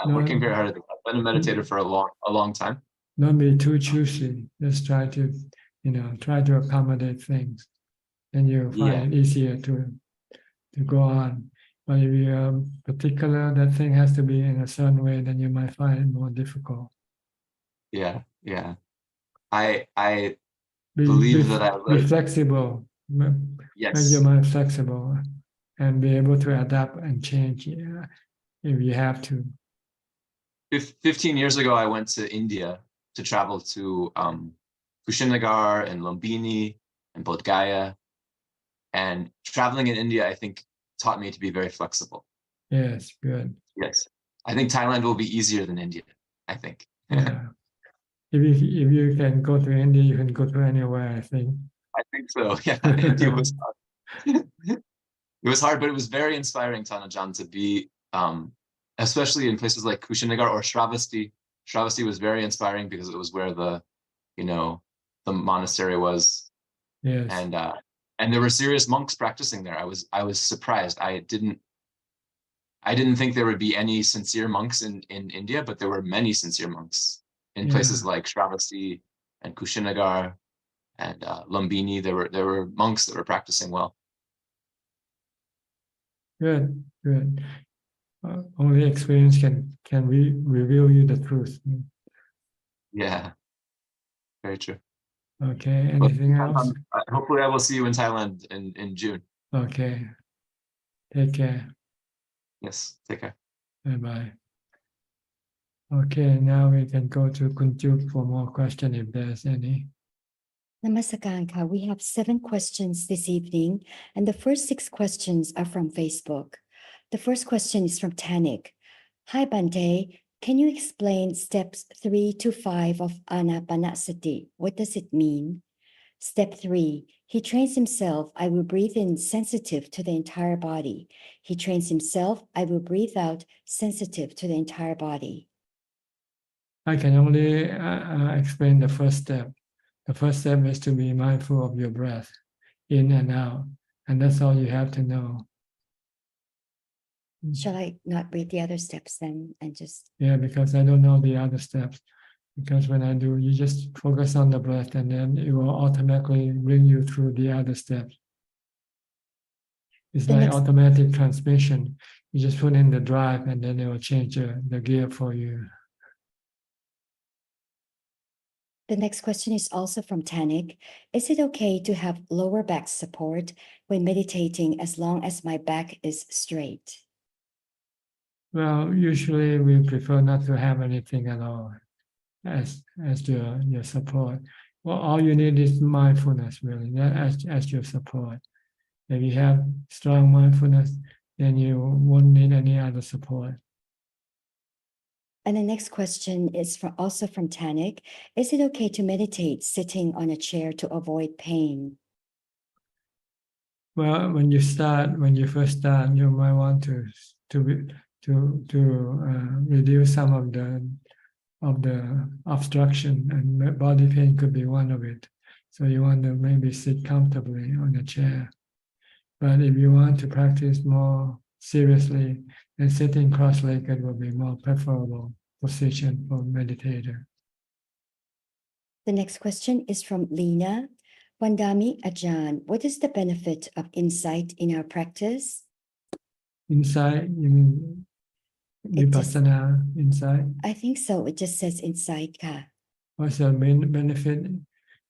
I'm working very hard at it. I've been a meditator for a long time. Don't be too choosy. Just try to accommodate things, and you'll find it easier to go on. But if you're particular, that thing has to be in a certain way, then you might find it more difficult. Yeah. I believe that I be flexible. Yes. Make your mind flexible and be able to adapt and change if you have to. 15 years ago, I went to India to travel to Kushinagar and Lumbini and Bodh Gaya. And traveling in India, I think, taught me to be very flexible. Yes, good. Yes. I think Thailand will be easier than India, I think. Yeah. If you can go to India, you can go to anywhere, I think. I think so, yeah. India was hard. It was hard, but it was very inspiring, Tanajan, to be, especially in places like Kushinagar or Shravasti. Shravasti was very inspiring because it was where the monastery was. Yes. And there were serious monks practicing there. I was surprised. I didn't think there would be any sincere monks in India, but there were many sincere monks in places like Shravasti and Kushinagar and Lumbini. There were monks that were practicing well. Good. Only experience can reveal you the truth. Yeah, very true. Okay. But, Anything else? hopefully I will see you in Thailand in June. Okay. Take care. Yes, take care. Bye-bye. Okay, now we can go to Kunjuk for more questions if there's any. Namaskaran. We have 7 questions this evening, and the first 6 questions are from Facebook. The first question is from Tanik. Hi, Bante. Can you explain steps 3 to 5 of Anapanasati? What does it mean? Step 3, he trains himself, I will breathe in sensitive to the entire body. He trains himself, I will breathe out sensitive to the entire body. I can only explain the first step. The first step is to be mindful of your breath, in and out, and that's all you have to know. Shall I not read the other steps then and just... Yeah, because I don't know the other steps. Because when I do, you just focus on the breath and then it will automatically bring you through the other steps. It's like automatic transmission. You just put in the drive and then it will change the gear for you. The next question is also from Tanik. Is it okay to have lower back support when meditating as long as my back is straight? Well, usually we prefer not to have anything at all as your support. Well, all you need is mindfulness, really, as your support. If you have strong mindfulness, then you won't need any other support. And the next question is also from Tanik. Is it okay to meditate sitting on a chair to avoid pain? Well, when you first start, you might want to reduce some of the obstruction, and body pain could be one of it. So you want to maybe sit comfortably on a chair. But if you want to practice more seriously, then sitting cross-legged will be more preferable position for meditator. The next question is from Lena. Vandami Ajaan, what is the benefit of insight in our practice? Insight, you mean vipassana insight? I think so. It just says insight. What's the benefit?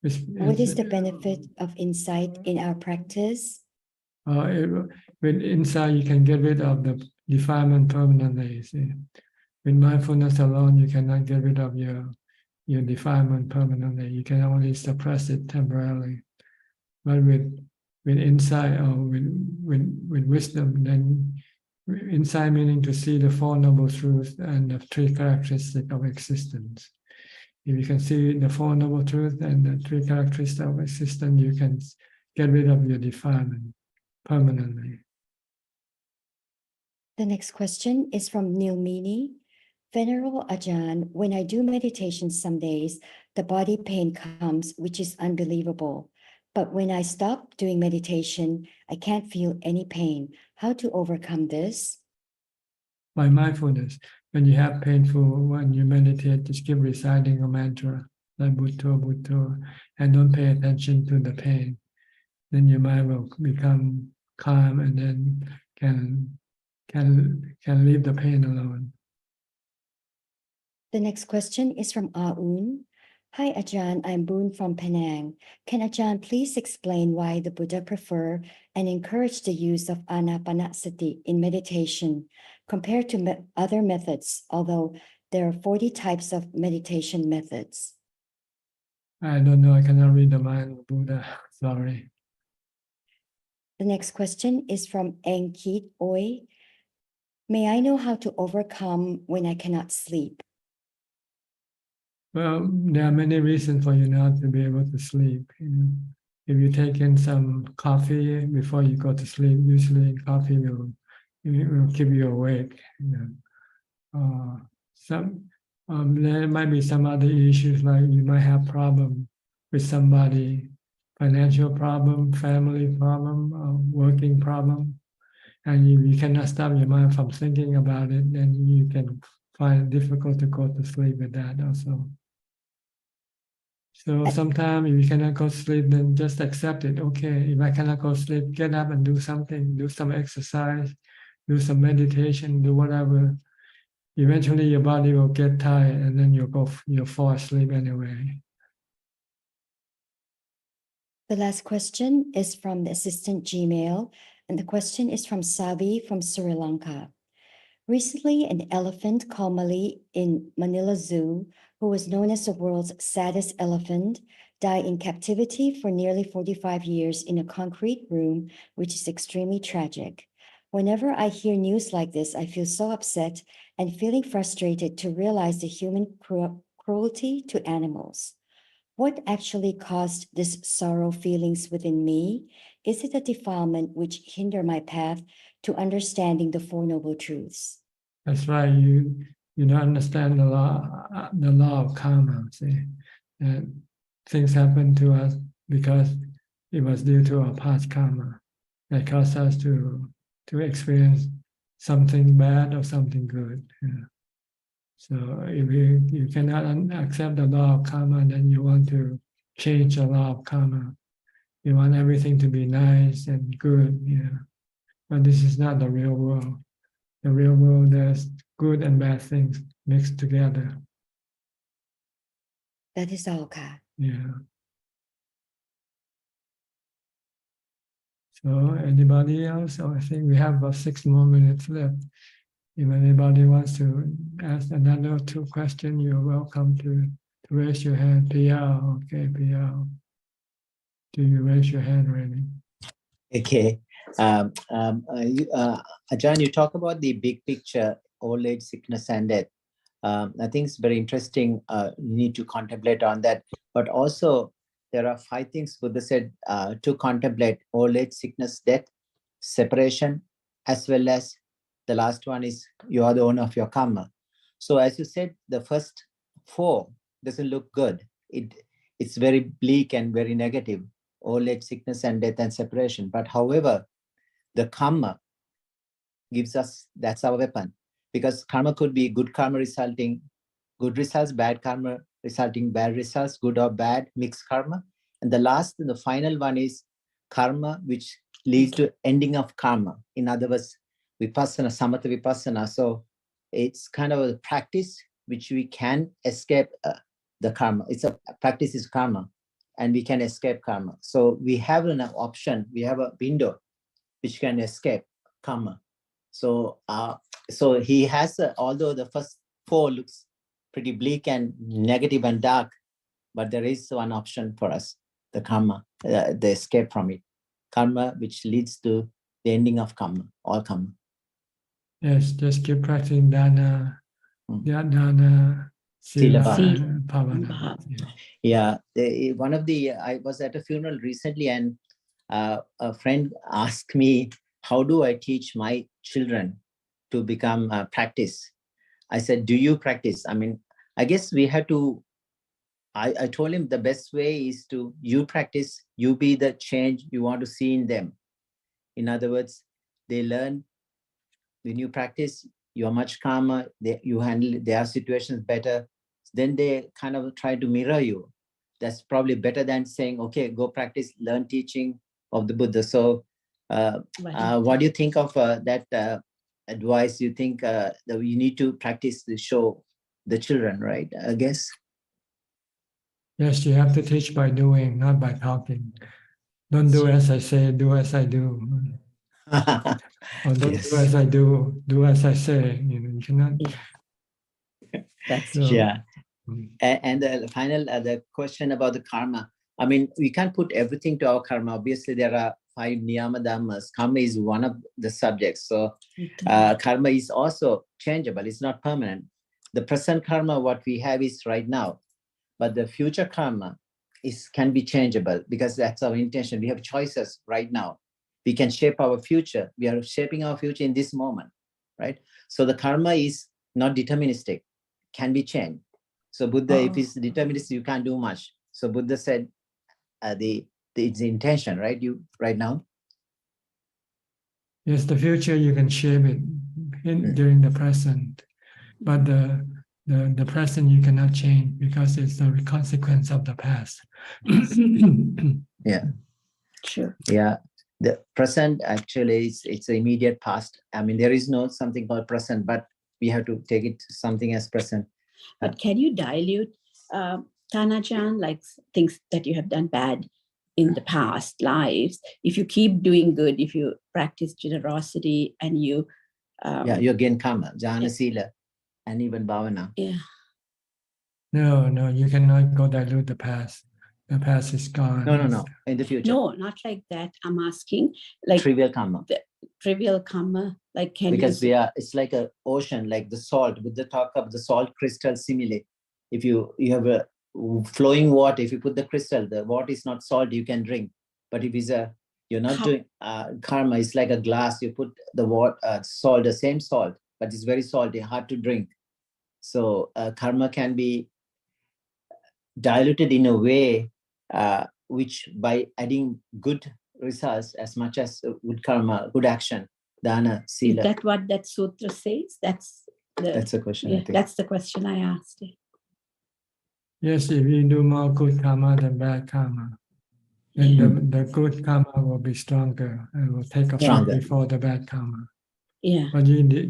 What is the benefit of insight in our practice? With insight, you can get rid of the defilement permanently. See? With mindfulness alone, you cannot get rid of your defilement permanently. You can only suppress it temporarily. But with insight or with wisdom, then insight meaning to see the Four Noble Truths and the 3 characteristics of existence. If you can see the Four Noble Truths and the 3 characteristics of existence, you can get rid of your defilement permanently. The next question is from Nilmini. Venerable Ajahn, when I do meditation some days, the body pain comes, which is unbelievable. But when I stop doing meditation, I can't feel any pain. How to overcome this? By mindfulness. When you have painful, when you meditate, just keep reciting a mantra like Bhutto, Bhutto, and don't pay attention to the pain. Then your mind will become calm and then can leave the pain alone. The next question is from Aun. Hi Ajahn, I'm Boon from Penang. Can Ajahn please explain why the Buddha prefer and encourage the use of Anapanasati in meditation compared to other methods, although there are 40 types of meditation methods? I don't know, I cannot read the mind of Buddha, sorry. The next question is from Ankit Oi. May I know how to overcome when I cannot sleep? Well, there are many reasons for you not to be able to sleep. If you take in some coffee before you go to sleep, usually coffee will keep you awake. There might be some other issues, like you might have problem with somebody financial problem, family problem, working problem, and you cannot stop your mind from thinking about it, then you can find it difficult to go to sleep with that also. So sometimes if you cannot go to sleep, then just accept it. Okay, if I cannot go to sleep, get up and do something, do some exercise, do some meditation, do whatever. Eventually your body will get tired and then you'll fall asleep anyway. The last question is from the assistant Gmail, and the question is from Sabi from Sri Lanka. Recently, an elephant called Mali in Manila Zoo, who was known as the world's saddest elephant, died in captivity for nearly 45 years in a concrete room, which is extremely tragic. Whenever I hear news like this, I feel so upset and feeling frustrated to realize the human cruelty to animals. What actually caused this sorrow feelings within me? Is it a defilement which hinder my path to understanding the Four Noble Truths? That's right. You don't understand the law of karma. See, and things happen to us because it was due to our past karma that caused us to experience something bad or something good. Yeah. So if you cannot accept the law of karma, then you want to change the law of karma. You want everything to be nice and good. Yeah. But this is not the real world. The real world, there's good and bad things mixed together. That is all, Ka. Yeah. So anybody else? I think we have about 6 more minutes left. If anybody wants to ask another 2 questions, you're welcome to raise your hand. PR, okay, PR. Do you raise your hand already? Okay. Ajaan, you talk about the big picture, old age, sickness, and death. I think it's very interesting. You need to contemplate on that. But also, there are 5 things Buddha said to contemplate: old age, sickness, death, separation, as well as the last one is you are the owner of your karma. So as you said, the first 4 doesn't look good. It's very bleak and very negative. Old age, sickness, and death, and separation. But however, the karma gives us, that's our weapon. Because karma could be good karma resulting good results, bad karma resulting bad results, good or bad, mixed karma. And the last and the final one is karma, which leads to ending of karma. In other words, vipassana, samatha vipassana. So it's kind of a practice which we can escape the karma. It's a practice is karma, and we can escape karma. So we have an option, we have a window which can escape karma. So so he has, although the first 4 looks pretty bleak and negative and dark, but there is one option for us, the karma, the escape from it. Karma, which leads to the ending of karma, all karma. Yes, just keep practicing dana, dana, sila, and bhavana. Yeah, one of the, I was at a funeral recently, and a friend asked me, how do I teach my children to become practice? I said, do you practice? I mean, I guess we have to, I told him the best way is to, you practice, you be the change you want to see in them. In other words, they learn, when you practice, you are much calmer, you handle their situations better. Then they kind of try to mirror you. That's probably better than saying, okay, go practice, learn teaching of the Buddha. So what do you think of that advice? You think that you need to practice to show the children, right? I guess. Yes, you have to teach by doing, not by talking. Don't do as I say, do as I do. Or don't do as I do as I say. You cannot. That's yeah. And the final the question about the karma. I mean, we can't put everything to our karma. Obviously, there are 5 niyama dhammas. Karma is one of the subjects. So karma is also changeable. It's not permanent. The present karma, what we have is right now. But the future karma can be changeable, because that's our intention. We have choices right now. We can shape our future. We are shaping our future in this moment, right? So the karma is not deterministic, can be changed. So Buddha, if it's deterministic, you can't do much. So Buddha said, the it's the intention, right? You right now. Yes, the future you can shape it during the present, but the present you cannot change because it's the consequence of the past. Yeah. Sure. Yeah. The present actually it's the immediate past. I mean, there is no something called present, but we have to take it something as present. But can you dilute, Tanajan, like things that you have done bad in the past lives? If you keep doing good, if you practice generosity and you... yeah, you gain karma, jhana, sila, and even bhavana. Yeah. No, you cannot go dilute the past. The past is gone. No. In the future. No, not like that. I'm asking like trivial karma. The trivial karma, like can because it's like an ocean, like the salt. With the talk of the salt crystal simile. If you have a flowing water, if you put the crystal, the water is not salt, you can drink. But if it's you're not doing karma, it's like a glass. You put the water, salt, the same salt, but it's very salty, hard to drink. So karma can be diluted in a way which by adding good results as much as good karma, good action, dana, sila. Is that what that sutra says? That's the question. Yeah, I think. that's the question I asked. Yes, if you do more good karma than bad karma, then the good karma will be stronger and will take effect before the bad karma. Yeah. But you do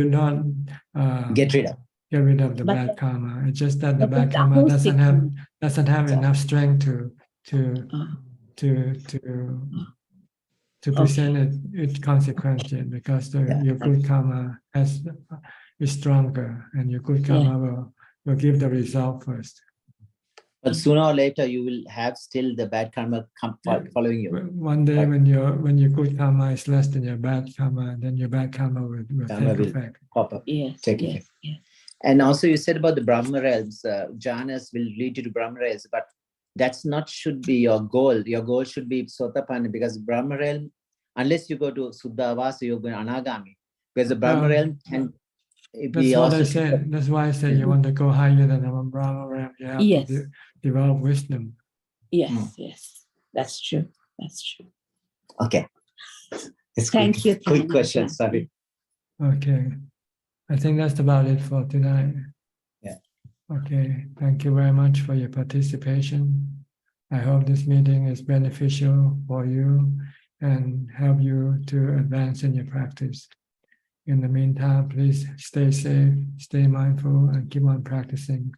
not get rid of the bad karma. It's just that the bad karma doesn't have enough strength to present its consequence yet, because your good karma is stronger, and your good karma will give the result first. But sooner or later, you will have still the bad karma following you. One day, when your good karma is less than your bad karma, then your bad karma will take effect. Pop up, yes, take effect. Yes. And also, you said about the Brahma realms. Jhanas will lead you to Brahma realms, but that's not should be your goal. Your goal should be Sotapanna, because Brahma realm, unless you go to Suddha Avasa, you go to Anagami, because the Brahma realm can. That's what I said. That's why I said you want to go higher than the Brahma realm. You have to develop wisdom. Yes, yes, that's true. That's true. Okay. Thank you. Quick question. Sorry. Okay. I think that's about it for tonight. Yeah. Okay. Thank you very much for your participation. I hope this meeting is beneficial for you and help you to advance in your practice. In the meantime, please stay safe, stay mindful, and keep on practicing.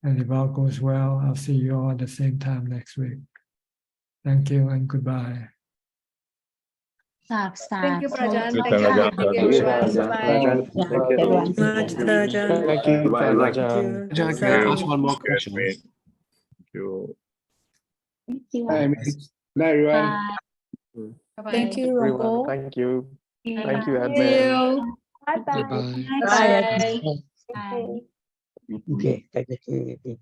And if all goes well, I'll see you all at the same time next week. Thank you and goodbye. Thank you, Prajan. Thank Thank you. you. Thank you, everyone. Bye. Thank you. Everyone. Thank you, Ajahn. Thank Can I you. ask one more question? Thank you. Thank you. Hi, bye, everyone. Thank you, Everyone, Rongko. thank you. Thank you, Thank admin. you. Bye-bye. Bye. Bye. Okay, thank you.